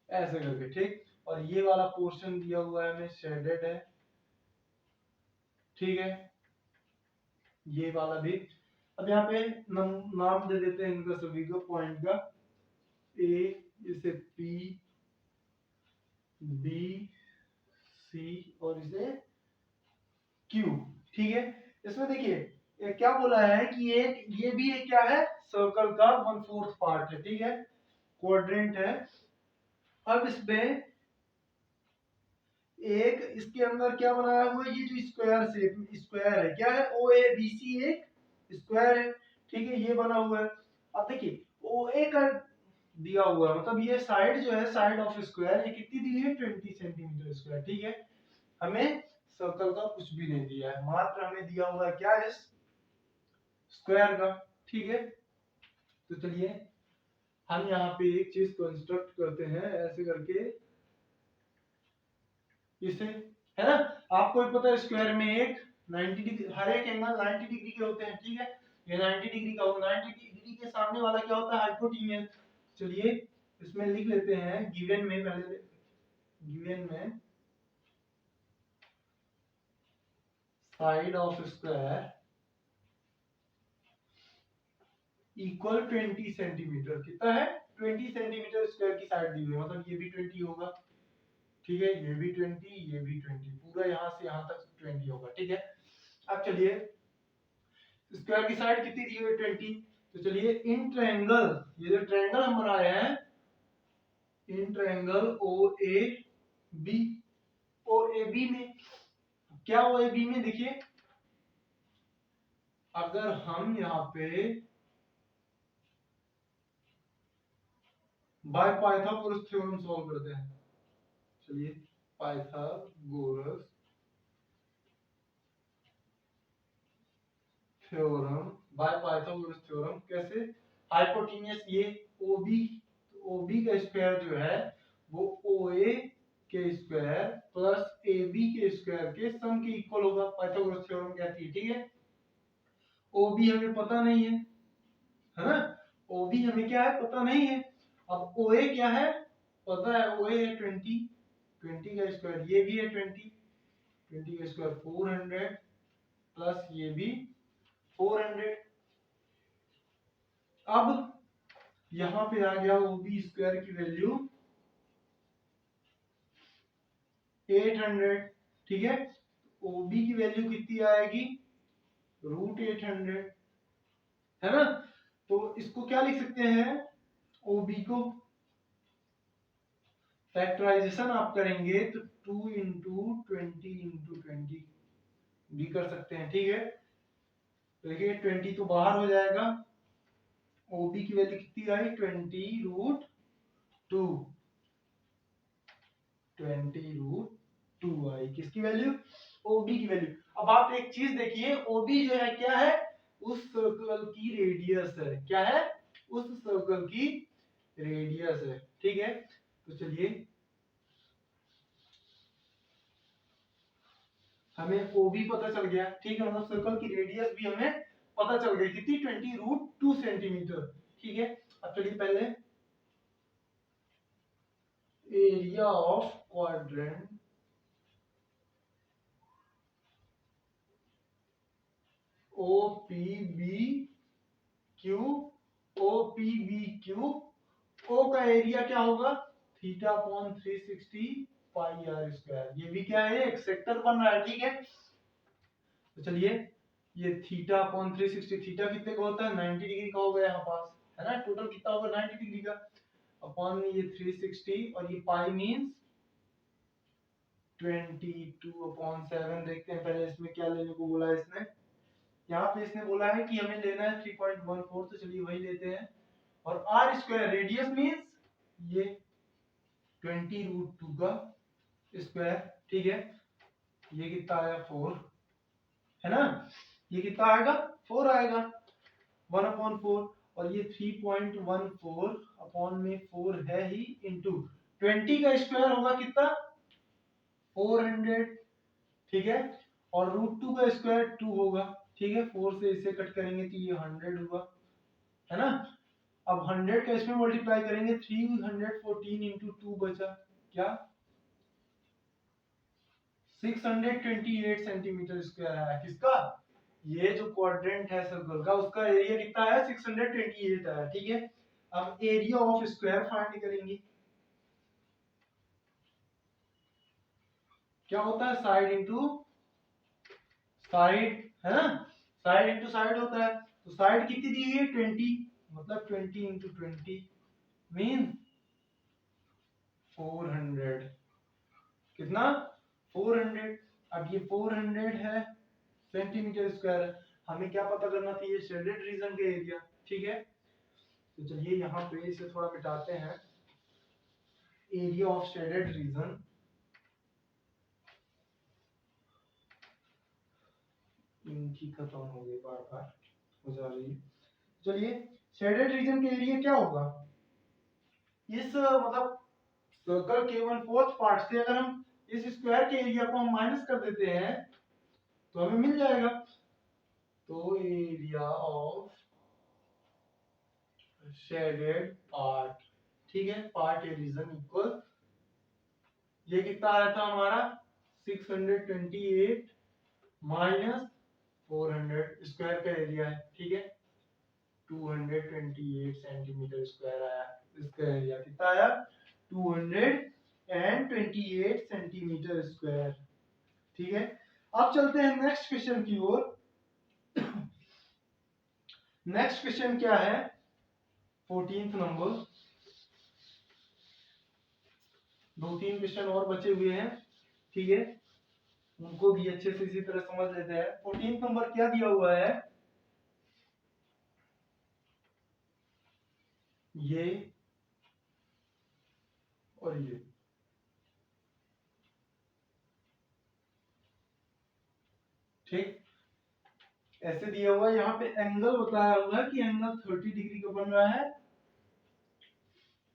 A: ऐसे करके। ठीक, और ये वाला पोर्शन दिया हुआ है हमें शेडेड है। ठीक है, ये वाला भी। अब यहाँ पे नाम दे देते हैं इनका सभी को पॉइंट का, ए, इसे पी, बी, सी और इसे क्यू। ठीक है, इसमें देखिए क्या बोला है कि ये भी एक क्या है, सर्कल का 1/4 पार्ट है। ठीक है, क्वाड्रेंट है। अब इसमें एक इसके अंदर क्या बनाया हुआ है, ये जो स्क्वायर शेप स्क्वायर है, क्या है, ओ ए बी सी एक स्क्वायर है, ठीक है, ये बना हुआ है। अब देखिए ओ ए का दिया हुआ है, मतलब ये साइड जो है, साइड ऑफ स्क्वायर, ये कितनी दी है, 20 सेंटीमीटर स्क्वायर, ठीक है। हमें सर्कल का कुछ भी नहीं दिया है, मात्र हमें दिया हुआ है क्या है, स्क्वायर का, ठीक है। तो चलिए हम यहाँ पे एक चीज कंस्ट्रक्ट करते हैं ऐसे करके, इसे, है ना, आपको भी पता है स्क्वायर में एक 90 डिग्री, हर एक एंगल 90 डिग्री के होते हैं, ठीक है। ये 90 डिग्री का हो, 90 डिग्री के सामने वाला क्या होता है, हाइपोटेन्यूज। चलिए इसमें लिख लेते हैं, गिवन में, पहले गिवन में side of square equal 20 centimetre, कितना है, 20 सेंटीमीटर स्क्वायर की साइड दी हुई है, मतलब ये भी 20 होगा, ठीक है, ये भी 20, ये भी 20, पूरा यहाँ से यहाँ तक 20 होगा, ठीक है। अब चलिए स्क्वायर की साइड कितनी दी हुई है, 20। तो चलिए इन ट्रायंगल, ये जो ट्रायंगल हम बनाए हैं, इन triangle O A B, O A B में क्या, ओ ए बी में देखिए, अगर हम यहाँ पे बाय पाइथागोरस थ्योरम सॉल्व करते हैं, चलिए Pythagoras theorem, by Pythagoras theorem कैसे, हाइपोटेन्यूज ये ओबी, ओबी का स्क्वायर जो है वो ओए के स्क्वायर प्लस एबी के स्क्वायर के सम के इक्वल होगा, पाइथागोरस थ्योरम कहती है, ठीक है। ओबी हमें पता नहीं है ना, ओबी हमें क्या है, पता नहीं है। अब ओए क्या है, पता है, ओए है 20, 20 का स्क्वायर, ये भी है 20, 20 का स्क्वायर 400 प्लस ये भी 400। अब यहां पे आ गया ओबी स्क्वायर की वैल्यू 800, ठीक है। ओबी की वैल्यू कितनी आएगी, √800, है ना। तो इसको क्या लिख सकते हैं, ओबी को फैक्टराइजेशन आप करेंगे तो 2 इंटू 20 इंटू 20 भी कर सकते हैं, ठीक है। तो देखिए 20 तो बाहर हो जाएगा, ओबी की वैल्यू कितनी आई, 20√2, 20√2 आई, किसकी वैल्यू, ओबी की वैल्यू। अब आप एक चीज देखिए, ओबी जो है क्या है, उस सर्कल की रेडियस है, क्या है, उस सर्कल की रेडियस है, ठीक है। तो चलिए हमें ओबी पता चल गया, ठीक है, मतलब सर्कल की रेडियस भी हमें पता चल गई, कितनी, 20√2 सेंटीमीटर, ठीक है। अब चलिए पहले area of quadrant O P B Q, O P B Q, O का एरिया क्या होगा, theta upon 360 pi r square, ये भी क्या है, एक सेक्टर बन रहा है, ठीक है। तो चलिए ये थीटा अपॉन 360, थीटा कितने का होता है, 90 डिग्री का होगा यहाँ पास, है ना, टोटल कितना होगा 90 डिग्री का, अपॉन में ये 360 और ये पाई मींस 22/7। देखते हैं पहले इसमें क्या लेने को बोला है इसने, यहाँ पे इसने बोला है कि हमें लेना है 3.14, तो चलिए वही लेते हैं। और आर स्क्वायर रेडियस मींस ये 20√2 का स्क्वायर, ठीक है। ये कितना आया 4, है ना, ये कितना आएगा 4 आएगा, 1/4, और ये 3.14 अपॉन में 4 है ही, इंटू 20 का स्क्वायर होगा कितना, 400, ठीक है। और √2 का स्क्वायर 2 होगा, ठीक है, 4 से इसे कट करेंगे तो ये 100 हुआ, है ना। अब 100 का इसमें मल्टीप्लाई करेंगे, 314 इंटू 2 बचा क्या, 628 सेंटीमीटर स्क्वायर है, किसका, ये जो क्वाड्रेंट है सर्कल का, उसका एरिया कितना है, 628 है, ठीक है। अब एरिया ऑफ स्क्वायर फाइंड करेंगे, क्या होता है, साइड इंटू साइड, है ना, साइड इंटू साइड होता है। तो साइड कितनी दी है, 20, मतलब 20 इंटू 20 मीन 400, कितना 400। अब ये 400 है सेंटीमीटर स्क्वायर। हमें क्या पता करना था, ये शेडेड रीजन का एरिया। ठीक है, तो चलिए यहाँ पे इसे थोड़ा मिटाते हैं। एरिया ऑफ शेडेड रीजन, इनकी खत्म हो गई, बार बार हो जा रही है। चलिए, शेडेड रीजन के एरिया क्या होगा, इस मतलब सर्कल के 1/4 पार्ट से अगर हम इस स्क्वायर के एरिया को हम माइनस कर देते हैं तो हमें मिल जाएगा। तो एरिया ऑफ शेडेड पार्ट, ठीक है, पार्ट ए रीजन इक्वल, ये कितना आया था हमारा 628 माइनस 400, स्क्वायर का एरिया है। ठीक है, 228 सेंटीमीटर स्क्वायर आया। इसका एरिया कितना आया, 228 सेंटीमीटर स्क्वायर। ठीक है, अब चलते हैं नेक्स्ट क्वेश्चन की ओर। नेक्स्ट क्वेश्चन क्या है, 14th नंबर। दो तीन क्वेश्चन और बचे हुए हैं, ठीक है, उनको भी अच्छे से इसी तरह समझ लेते हैं। 14th नंबर क्या दिया हुआ है, ये और ये, ठीक, ऐसे दिया हुआ है। यहाँ पे एंगल बताया हुआ है कि एंगल 30 डिग्री का बन रहा है,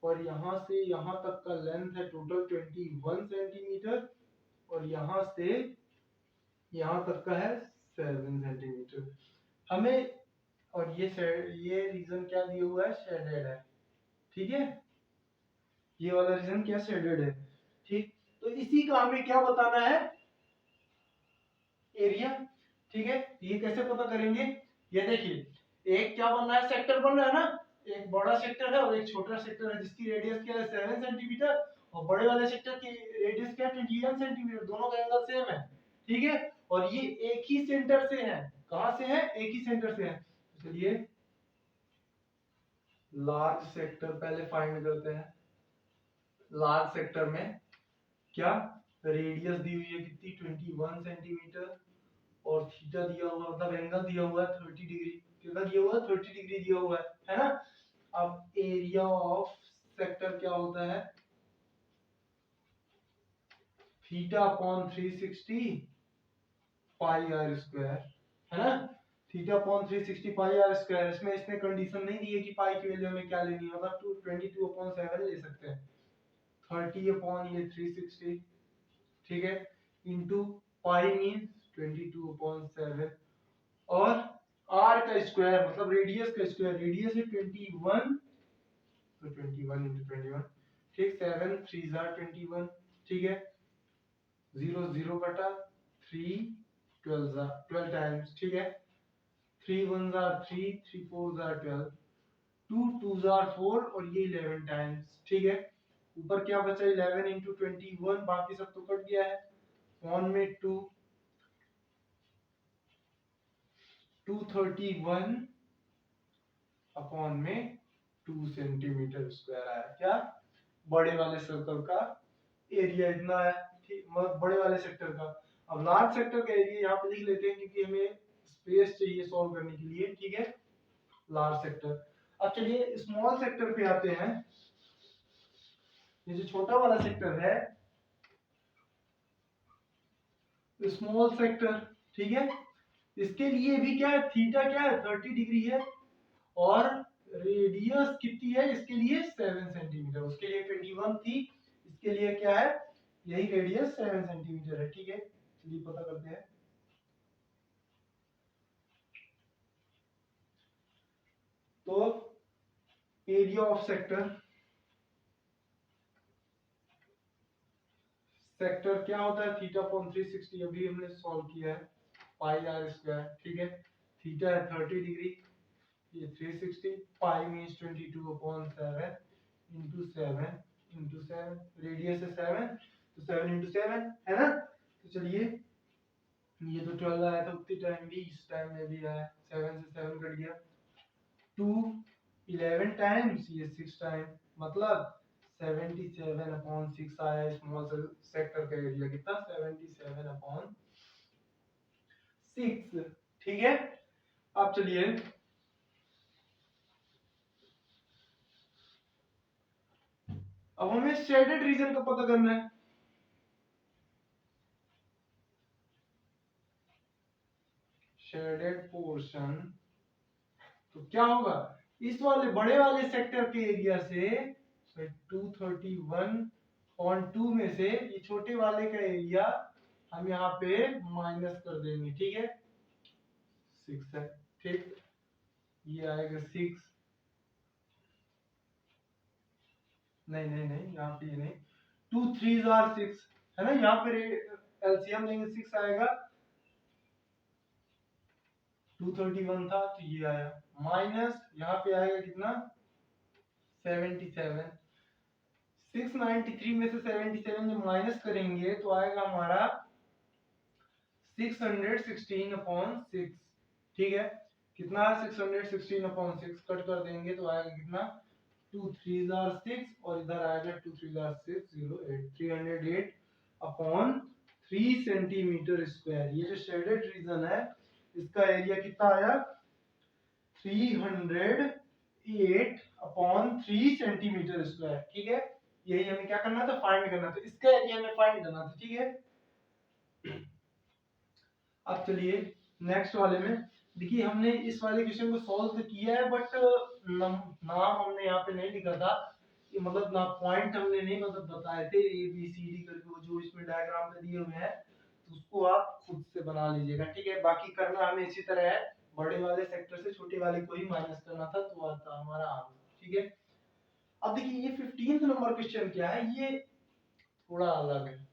A: और यहाँ से यहाँ तक का लेंथ है टोटल 21 सेंटीमीटर, और यहाँ से यहाँ तक का है 7 सेंटीमीटर। हमें, और ये रीजन क्या दिया हुआ है, शेडेड है। ठीक है, ये वाला रीजन क्या, शेडेड है। ठीक, तो इसी का हमें क्या बताना है, एरिया। ठीक है, ये कैसे पता करेंगे, ये देखिए, एक क्या बन रहा है, सेक्टर बन रहा है ना, एक बड़ा सेक्टर है और एक छोटा सेक्टर है जिसकी रेडियस क्या है 7 सेंटीमीटर, और बड़े वाले सेक्टर की रेडियस क्या है 21 सेंटीमीटर, दोनों का एंगल सेम है। ठीक है, और ये एक ही सेंटर से है, कहां से है, एक ही सेंटर से है। चलिए लार्ज सेक्टर पहले फाइंड करते हैं। लार्ज सेक्टर में क्या, रेडियस दी हुई है कितनी 21 सेंटीमीटर, और थीटा दिया हुआ, मतलब एंगल दिया हुआ है 30 डिग्री। कितना दिया हुआ है, 30 डिग्री दिया हुआ है ना। अब एरिया ऑफ सेक्टर क्या होता है, theta upon 360 pi r square, है ना, theta upon 360 pi r square. इसमें इसने कंडीशन नहीं दी है कि पाई की वैल्यू हमें क्या लेनी है, मतलब 22/7 ले सकते हैं, 30 अपॉन ये 360, ठीक है, इनटू पाई मींस 22/7, और आर का स्क्वायर मतलब रेडियस का स्क्वायर, रेडियस है 21, तो 21 इंटू 21, ठीक, 7 3 जार 21, ठीक है, 0 0 बटा 3 12 जार 12 टाइम्स, ठीक है, 3 1 जार 3 3 4 जार 12, 2 2 जार 4, और ये 11 टाइम्स। ठीक है, ऊपर क्या बचा 11 इंटू 21, बाकी सब तो कट गया है, ऑन में 231 अपॉन में 2 सेंटीमीटर स्क्वायर आया। क्या, बड़े वाले सर्कल का एरिया इतना है, ठीक, बड़े वाले सेक्टर का। अब लार्ज सेक्टर का एरिया यहाँ पे लिख लेते हैं क्योंकि हमें स्पेस चाहिए सॉल्व करने के लिए। ठीक है, लार्ज सेक्टर। अब चलिए स्मॉल सेक्टर पे आते हैं। ये जो छोटा वाला सेक्टर है, स्मॉल सेक्टर, ठीक है, इसके लिए भी क्या है, थीटा क्या है 30 डिग्री है, और रेडियस कितनी है इसके लिए 7 सेंटीमीटर, उसके लिए 21 थी, इसके लिए क्या है, यही रेडियस 7 सेंटीमीटर है। ठीक है, चलिए पता करते हैं। तो एरिया ऑफ सेक्टर, सेक्टर क्या होता है, थीटा अपॉन 360, अभी हमने सॉल्व किया है, पाई आर स्क्वायर। ठीक है, थीटा है 30 डिग्री, ये 360, पाई मींस 22/7 इंटू 7 इंटू 7, रेडियस है 7, तो 7 इंटू 7 है ना। तो चलिए, ये तो 12 आया था उतनी टाइम भी, इस टाइम में भी आया, 7 से 7 कट गया, 2 11 टाइम्स, ये 6 टाइम, मतलब 77/6 आया स्मॉल सेक्टर का एरिया कितना 77/6। ठीक है, अब चलिए अब हमें शेडेड रीजन का पता करना है। शेडेड पोर्शन तो क्या होगा, इस वाले बड़े वाले सेक्टर के एरिया से 231.2 में से ये छोटे वाले का एरिया हम यहाँ पे माइनस कर देंगे। ठीक है, 6 है। ठीक, ये आएगा 6, नहीं नहीं नहीं यहाँ पे नहीं, 2 3 आर 6 है ना, यहाँ पे एलसीएम लेंगे 6 आएगा, 231 था तो ये आया माइनस यहाँ पे आएगा कितना 77। 693 में से 77 जब माइनस करेंगे तो आएगा हमारा 616/6। ठीक है, कितना 616/6 कट कर देंगे तो आएगा कितना 2 3 आर 6 और इधर आएगा 2 3 आर 6 08 308/3 सेंटीमीटर स्क्वायर। ये जो शेडेड रीजन है इसका एरिया कितना आया 308/3 सेंटीमीटर स्क्वायर। ठीक है, यही हमें क्या करना था, फाइंड करना था, इसका एरिया हमें फाइंड करना था। ठीक है, अब चलिए नेक्स्ट वाले में देखिए, हमने इस वाले क्वेश्चन को सॉल्व तो किया है बट नाम हमने यहाँ पे नहीं लिखा था, ये मतलब ना पॉइंट हमने नहीं मतलब बताए थे ए बी सी डी करके, वो जो इसमें डायग्राम में दिए हुए हैं तो उसको आप खुद से बना लीजिएगा। ठीक है, बाकी करना हमें इसी तरह है, बड़े वाले सेक्टर से छोटे वाले को ही माइनस करना था तो आता हमारा आंसर। ठीक है, अब देखिए ये 15th नंबर क्वेश्चन क्या है, ये थोड़ा अलग है।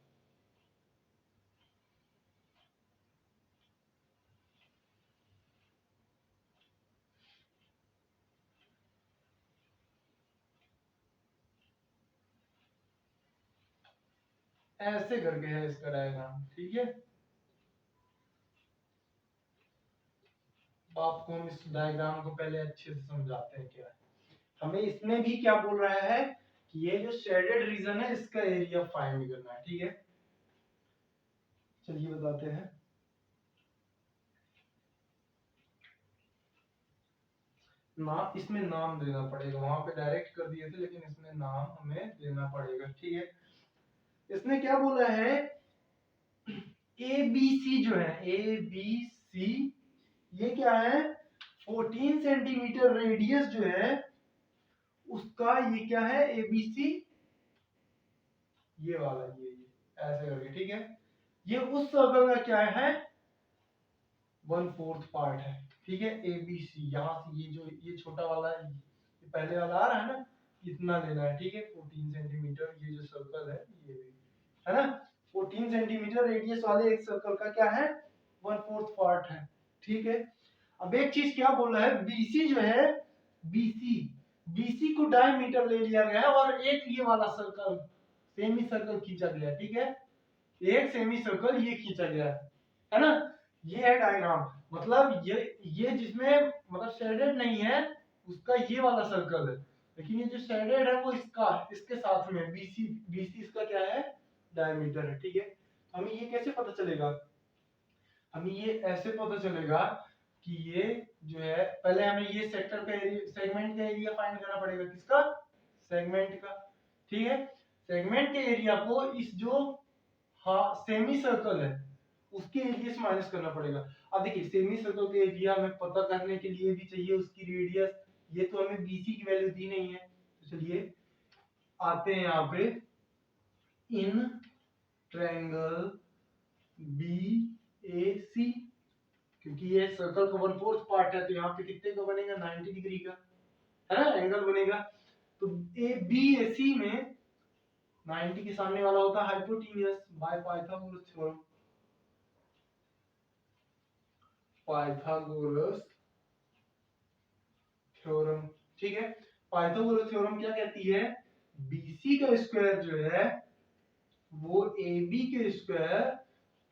A: ऐसे करके है इसका डायग्राम। ठीक है, आपको हम इस डायग्राम को पहले अच्छे से समझाते हैं क्या है। हमें इसमें भी क्या बोल रहा है कि ये जो शेडेड रीजन है इसका एरिया फाइंड करना है। ठीक है, चलिए बताते हैं। नाम, इसमें नाम देना पड़ेगा, वहां पे डायरेक्ट कर दिए थे लेकिन इसमें नाम हमें देना पड़ेगा। ठीक है, इसने क्या बोला है ए बी सी जो है ए बी सी, ये क्या है 14 सेंटीमीटर रेडियस जो है उसका, ये क्या है ए बी सी, ये वाला ये ऐसे करके। ठीक है, ये उस सर्कल का क्या है 1/4 पार्ट है। ठीक है, ए बी सी, यहाँ से ये जो ये छोटा वाला है, ये पहले वाला आ रहा है ना, इतना लेना है। ठीक है, 14 सेंटीमीटर ये जो सर्कल है ये भी है ना, 14 सेंटीमीटर रेडियस वाले एक सर्कल का क्या है 1/4 पार्ट है। ठीक है, अब एक चीज क्या बोल रहा है, बीसी जो है बीसी, बीसी को डायमीटर ले लिया गया है और एक ये वाला सर्कल सेमी सर्कल खींचा गया है। ठीक है, एक सेमी सर्कल ये खींचा गया है ना, ये है डायग्राम। मतलब ये जिसमें मतलब शेडेड नहीं है उसका ये वाला सर्कल है, लेकिन ये जो शेडेड है वो इसका, इसके साथ में बीसी, बीसी इसका क्या है डायमीटर है। ठीक है, हमें ये कैसे पता चलेगा, हमें ये ऐसे पता चलेगा कि ये जो है, पहले हमें ये सेक्टर का एरिया, सेगमेंट का एरिया फाइंड करना पड़ेगा, किसका सेगमेंट का। ठीक है, सेगमेंट के एरिया को इस जो हाँ सेमी सर्कल है उसके एरिया से माइनस करना पड़ेगा। अब देखिए सेमी सर्कल के एरिया हमें पता करने के लिए भी चाहिए उसकी रेडियस, ये तो हमें बीसी की वैल्यू दी नहीं है, तो चलिए आते हैं यहाँ पे, इन ट्रायंगल बी ए सी, क्योंकि ये सर्कल का 1/4 पार्ट है तो यहाँ पे कितने का बनेगा 90 डिग्री का है ना एंगल बनेगा। तो ए बी ए सी में 90 के सामने वाला होता है hypotenuse by Pythagoras theorem, Pythagoras theorem. ठीक है, पाइथागोरस थ्योरम क्या कहती है, बीसी का स्क्वायर जो है वो ए बी के स्क्वायर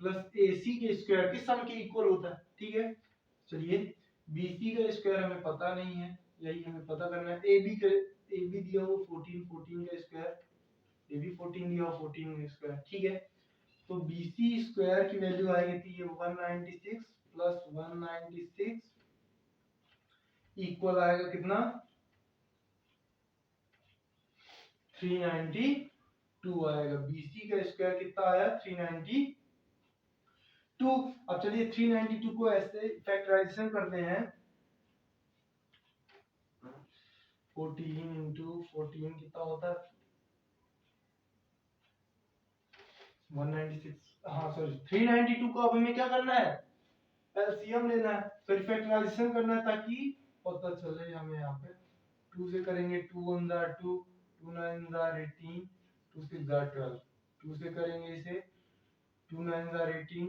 A: प्लस ए सी के स्क्वायर के सम के इक्वल होता है। ठीक है, चलिए बीसी का स्क्वायर हमें पता नहीं है, यही हमें पता करना है। ए बी के ए बी दिया हुआ 14, 14 का स्क्वायर, ये भी 14 दिया हुआ 14 का स्क्वायर, ठीक है। तो BC स्क्वायर की वैल्यू आएगी थी ये 196 प्लस 196 इक्वल आएगा कितना 392 आएगा। BC का स्क्वायर कितना आया 392। अब चलिए 392 को ऐसे फैक्टराइजेशन करते हैं, 14 इंटू 14 कितना होता है 196, हाँ सॉरी 392 को अब हमें क्या करना है एलसीएम लेना है, फिर फैक्टराइजेशन करना है ताकि पता चले हमें। यहाँ पे 2 से करेंगे 2 1 जार 2, 2 9 जार 18, 2 6 जार 12, 2 से करेंगे इसे 2 9 जार 18,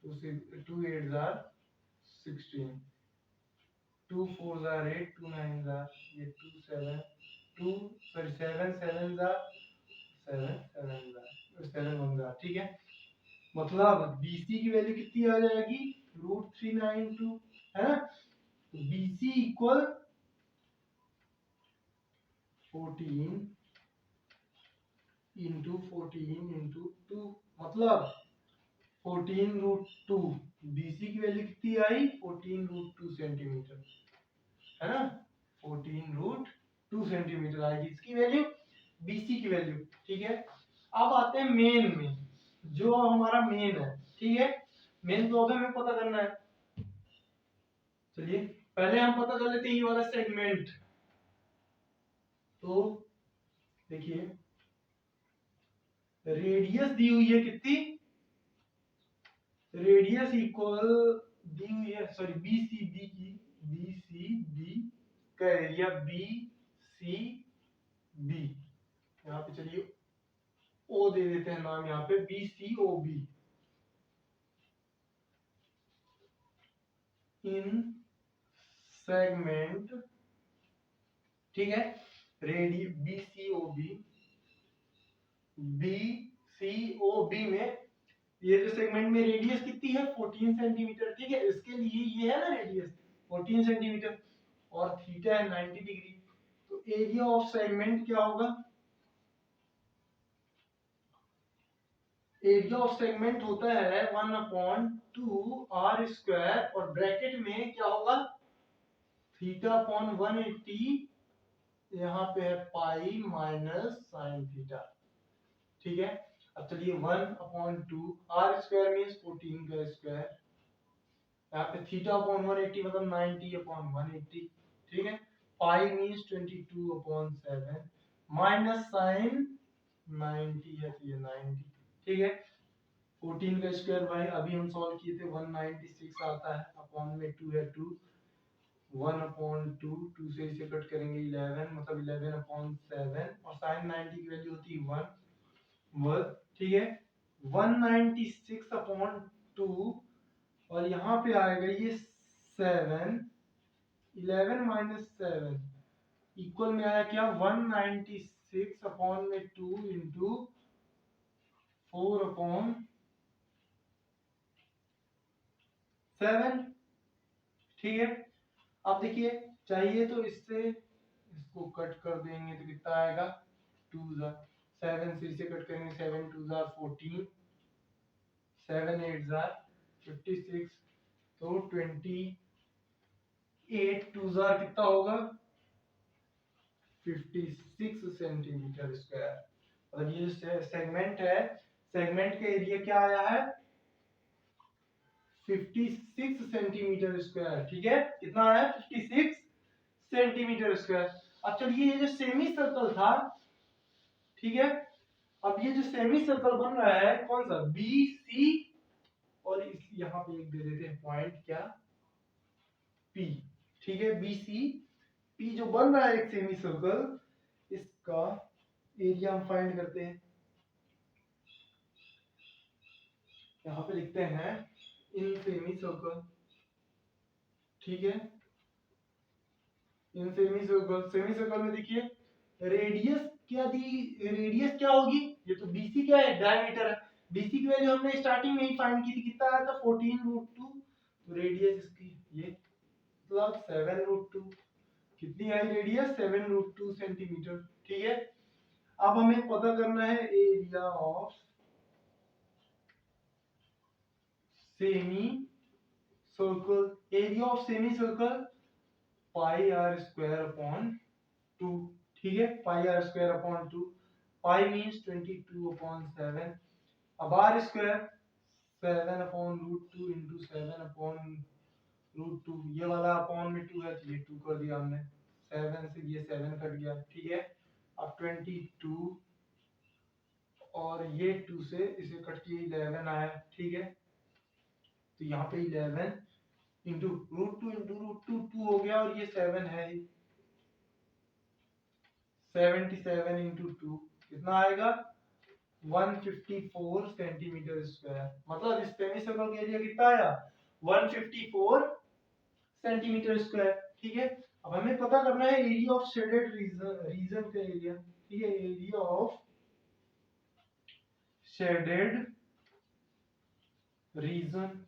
A: 2 8 जार 16, 2 4 जार 8, 2 9 जार ये 2 7 2 सॉरी 7 7 जार 7 7 जार 7 1 जार, ठीक है। मतलब BC की वैल्यू कितनी आ जाएगी √392, है ना। तो BC इक्वल 14 इंटू 14 इंटू 2, मतलब 14√2। BC की वैल्यू कितनी आई 14√2 सेंटीमीटर, है ना। 14√2 सेंटीमीटर आएगी इसकी वैल्यू, BC की वैल्यू, ठीक है। अब आते हैं मेन में, जो हमारा मेन है, ठीक है। मेन प्रॉब्लम में पता करना है, चलिए पहले हम पता कर लेते हैं ये वाला सेगमेंट। तो देखिए रेडियस दी हुई है कितनी, रेडियस इक्वल दी हुई है सॉरी BCD की, BCD का एरिया BCB, यहाँ पे चलिए ओ दे देते हैं नाम, यहाँ पे BCOB इन सेगमेंट, ठीक है। BCOB में ये जो सेगमेंट में रेडियस कितनी है 14 सेंटीमीटर, ठीक है। इसके लिए ये है ना रेडियस 14 सेंटीमीटर और थीटा है 90 डिग्री। तो एरिया ऑफ सेगमेंट क्या होगा, एरिया ऑफ सेगमेंट होता है 1/2r² और ब्रैकेट में क्या होगा θ/180, यहाँ पे है पाई माइनस साइन थीटा, ठीक है। अब चलिए 1/2r² मींस 14 का स्क्वायर, यहाँ पे θ/180 मतलब 90/180, ठीक है। पाई मींस 22/7 माइनस साइन 90 है तो ये 90, ठीक है। 14 का स्क्वायर भाई अभी हम सॉल्व किए थे 196 आता है, अपॉन में 2 है 2, 1/2, 2 से इसे कट करेंगे 11 मतलब 11/7 और sin 90 की वैल्यू होती है 1, ठीक है। 196/2 और यहाँ पे आएगा ये 7, 11 माइनस 7 इक्वल में आया क्या 196/2 इंटू 4/7, ठीक है। अब देखिए चाहिए तो इससे इसको कट कर देंगे तो कितना आएगा 2 जार 7 से इसे कट करेंगे 7 2 जार 14, 7 8 जार 56, तो 28 2 जार कितना होगा 56 सेंटीमीटर स्क्वायर। और ये जो सेगमेंट है, सेगमेंट का एरिया क्या आया है 56 सेंटीमीटर स्क्वायर, ठीक है। कितना आया 56 सेंटीमीटर स्क्वायर। अब चलिए ये जो सेमी सर्कल था, ठीक है। अब ये जो सेमी सर्कल बन रहा है कौन सा BC और यहाँ पे एक दे देते हैं पॉइंट क्या P, ठीक है। BC P जो बन रहा है एक सेमी सर्कल, इसका एरिया हम फाइंड करते हैं, यहाँ पे लिखते हैं इन सेमी सर्कल, ठीक है। इन सेमी सर्कल में देखिए रेडियस क्या दी, रेडियस क्या होगी, ये तो BC क्या है डायमीटर है, BC की वैल्यू हमने स्टार्टिंग में ही फाइंड की थी, कितना आया था 14√2, तो रेडियस इसकी ये मतलब 7√2, कितनी आई रेडियस 7√2 सेंटीमीटर। ठीक है, अब हमें पता करना है area of semi circle. Area of semi circle pi r square upon 2। ठीक है, pi r square upon 2। Pi means 22/7। अब आर स्क्वायर 7/√2 इंटू 7/√2। ये वाला अपॉन में 2 है तो ये 2 कर दिया हमने, 7 से ये 7 कट गया। ठीक है, अब 22 और ये 2 से इसे कट के 11 आया। ठीक है, तो यहाँ पे 11 इंटू √2 इंटू √2 2 हो गया, और ये 7 है ही। 77 इंटू 2 कितना आएगा, 154 सेंटीमीटर स्क्वायर। मतलब इस सेमी सर्कल का एरिया कितना आया, 154 सेंटीमीटर स्क्वायर। ठीक है, अब हमें पता करना है एरिया ऑफ शेडेड रीजन का एरिया। ठीक है, area of shaded region.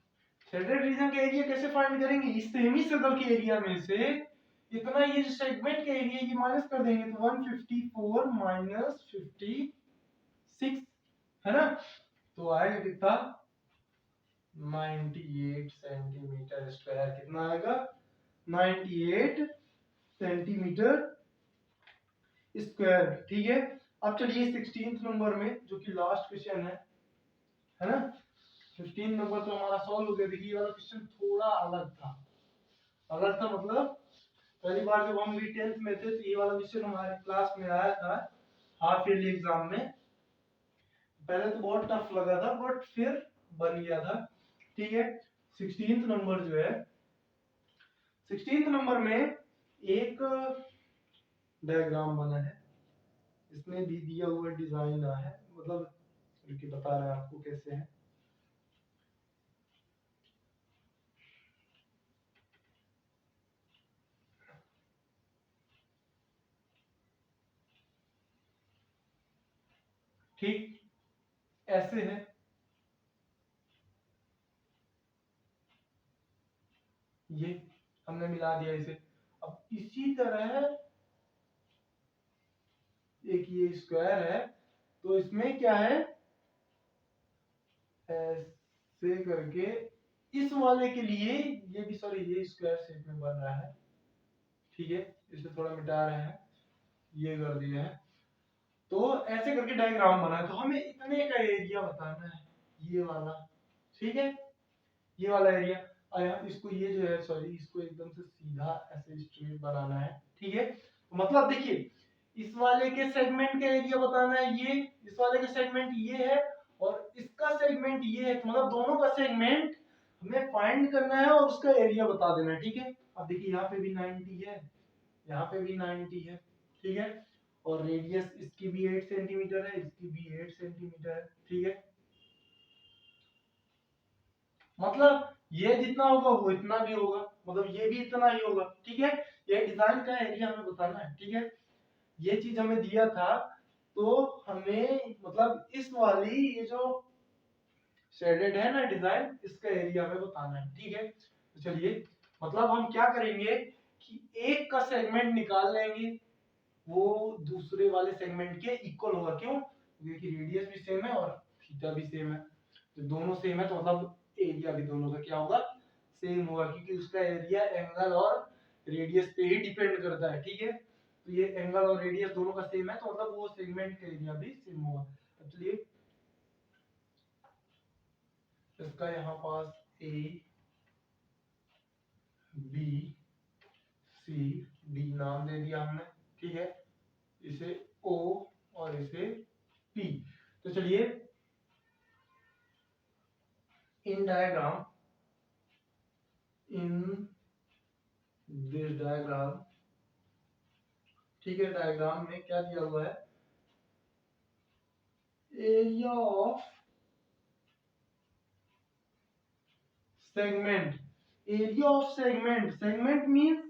A: Shaded region का एरिया कैसे फाइंड करेंगे, इस सेमी सर्कल के एरिया में से इतना ये जो सेगमेंट का एरिया ये माइनस कर देंगे, तो 154 माइनस 56 है ना, तो आएगा कितना, 98 सेंटीमीटर स्क्वायर। कितना आएगा, 98 सेंटीमीटर स्क्वायर। ठीक है, अब चलिए 16th नंबर में, जो कि लास्ट क्वेश्चन है ना। 15 नंबर तो हमारा सॉल्व हो गया। देखिए वाला क्वेश्चन थोड़ा अलग था। अलग था मतलब पहली बार जब हम भी 10th में थे तो ये वाला क्वेश्चन हमारे क्लास में आया था हाफ ईयरली एग्जाम में। पहले तो बहुत टफ लगा था बट फिर बन गया था। ठीक है, 16th नंबर जो है, 16th नंबर में एक डायग्राम बना है, इसमें भी दिया हुआ डिजाइन है, मतलब बता रहे हैं आपको कैसे है। ठीक ऐसे है, ये हमने मिला दिया इसे। अब इसी तरह एक ये स्क्वायर है, तो इसमें क्या है, ऐसे करके इस वाले के लिए ये भी, सॉरी ये स्क्वायर शेप में बन रहा है। ठीक है, इसे थोड़ा मिटा रहे हैं, ये कर दिया है। तो ऐसे करके डायग्राम बना है, तो हमें इतने का एरिया बताना है, ये वाला। ठीक है, ये वाला एरिया आया, इसको ये जो है, सॉरी इसको एकदम से सीधा ऐसे स्ट्रेट बनाना है। ठीक है, मतलब देखिए इस वाले के सेगमेंट का एरिया बताना है, ये इस वाले का सेगमेंट ये है और इसका सेगमेंट ये है, तो मतलब दोनों का सेगमेंट हमें फाइंड करना है और उसका एरिया बता देना है। ठीक है, अब देखिए यहाँ पे भी 90 है, यहाँ पे भी 90 है। ठीक है, और रेडियस इसकी भी 8 सेंटीमीटर है, इसकी भी 8 सेंटीमीटर है। ठीक है, मतलब ये जितना होगा वो इतना भी होगा, मतलब ये भी इतना ही होगा। ठीक है, ये डिजाइन का एरिया हमें बताना है। ठीक है, ये चीज हमें दिया था, तो हमें मतलब इस वाली ये जो शेडेड है ना डिजाइन, इसका एरिया हमें बताना है। ठीक है, तो चलिए मतलब हम क्या करेंगे कि एक का सेगमेंट निकाल लेंगे, वो दूसरे वाले सेगमेंट के इक्वल होगा। क्यों, क्योंकि रेडियस भी सेम है और थीटा भी सेम है, तो दोनों सेम है तो मतलब एरिया भी दोनों का क्या होगा, सेम होगा, क्योंकि उसका एरिया एंगल और रेडियस पे ही डिपेंड करता है। ठीक है, तो ये एंगल और रेडियस दोनों का सेम है, तो मतलब वो सेगमेंट का एरिया भी सेम होगा। अब चलिए इसका यहाँ पास ए बी सी डी नाम दे दिया हमने। ठीक है, इसे ओ और इसे पी। तो चलिए in diagram, in this diagram, ठीक है, डायग्राम में क्या दिया हुआ है, area of segment. Area of segment, segment means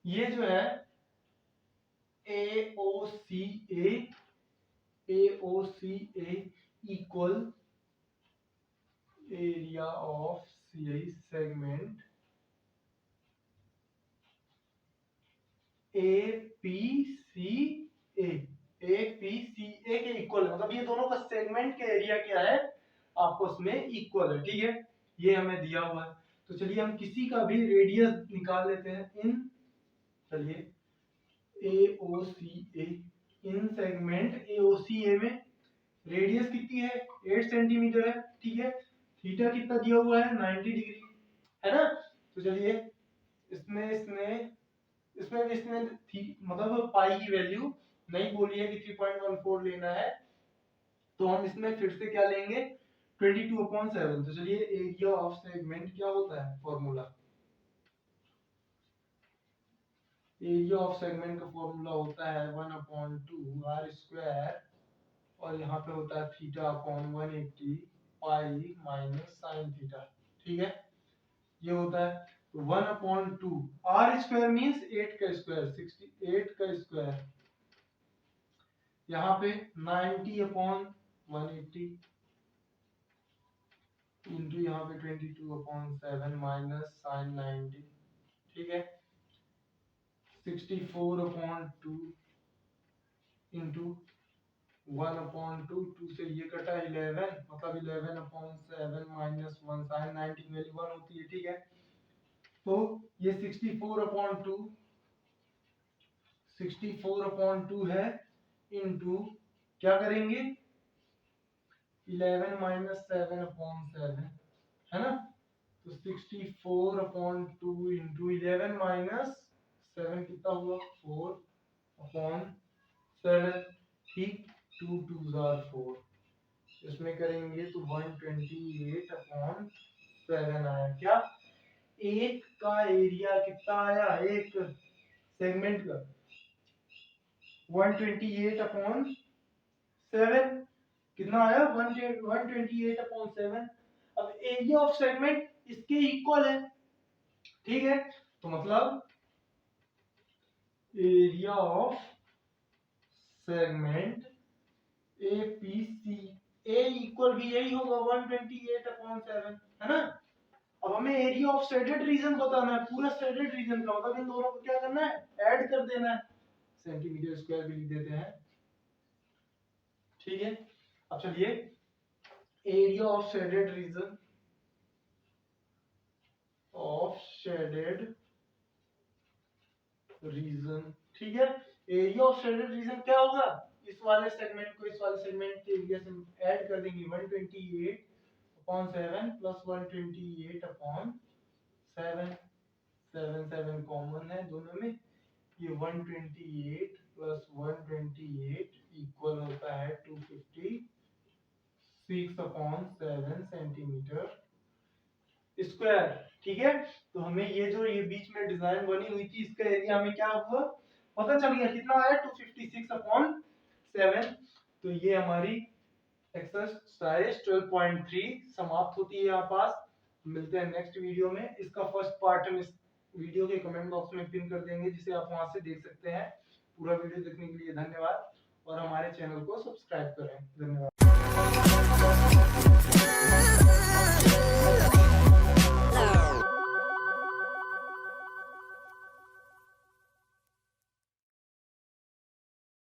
A: ये जो है A O C A equal area of C segment APCA APCA के इक्वल है, मतलब ये दोनों का सेगमेंट का एरिया क्या है आपस में इक्वल है। ठीक है, ये हमें दिया हुआ है। तो चलिए हम किसी का भी रेडियस निकाल लेते हैं। इन चलिए AOCA, इन सेगमेंट AOCA में रेडियस कितनी है 8 सेंटीमीटर है। ठीक है, थीटा कितना दिया हुआ है 90 डिग्री है ना। तो चलिए इसमें इसमें इसमें इसने मतलब पाई की वैल्यू नहीं बोली है कि 3.14 लेना है, तो हम इसमें फिर से क्या लेंगे 22/7। तो चलिए एरिया ऑफ सेगमेंट क्या होता है फॉर्मूला, एरिया ऑफ सेगमेंट का फॉर्मूला होता है 1/2 r² और यहाँ पे होता है θ/180 पाई माइनस साइन थीटा। ठीक है, ये होता है 1/2 r² मींस 8 का स्क्वायर 68 का स्क्वायर, यहाँ पे 90/180 इंटू यहाँ पे 22/7 माइनस साइन 90। ठीक है, 64/2 इंटू 1/2, 2 से ये कटा 11 मतलब 11/7 माइनस 1 साइन 90 की वैल्यू 1 होती है। ठीक है, तो ये 64/2 है इंटू क्या करेंगे 11 माइनस 7/7 है ना। तो 64/2 इंटू 11 माइनस 7 कितना हुआ 4/7। ठीक, 2 2s are 4, इसमें करेंगे तो 128/7 आया। क्या एक का एरिया कितना आया, एक सेगमेंट का 128/7 कितना आया 128/7। अब एरिया ऑफ सेगमेंट इसके इक्वल है। ठीक है, तो मतलब area of segment APC A equal भी यही होगा 128/7 है ना। अब हमें एरिया ऑफ शेडेड रीजन बताना है, पूरा शेडेड रीजन का मतलब इन दोनों को क्या करना है ऐड कर देना है, सेंटीमीटर स्क्वायर भी लिख देते हैं। ठीक है, अब चलिए एरिया ऑफ शेडेड रीजन ठीक है, एरिया ऑफ शेडेड रीजन क्या होगा, इस वाले सेगमेंट को इस वाले सेगमेंट के एरिया से ऐड कर देंगे 128/7 प्लस 128/7 7 7 कॉमन है दोनों में, ये 128 प्लस 128 इक्वल होता है 256/7 सेंटीमीटर स्क्वायर। ठीक है, तो हमें ये जो ये बीच में डिजाइन बनी हुई थी इसका एरिया हमें क्या हुआ पता चल गया कितना आया 256/7। तो ये हमारी एक्सरसाइज 12.3 समाप्त होती है यहाँ पास। मिलते हैं नेक्स्ट वीडियो में। इसका फर्स्ट पार्ट हम इस वीडियो के कमेंट बॉक्स में पिन कर देंगे जिसे आप वहां से देख सकते हैं। पूरा वीडियो देखने के लिए धन्यवाद और हमारे चैनल को सब्सक्राइब करें। धन्यवाद।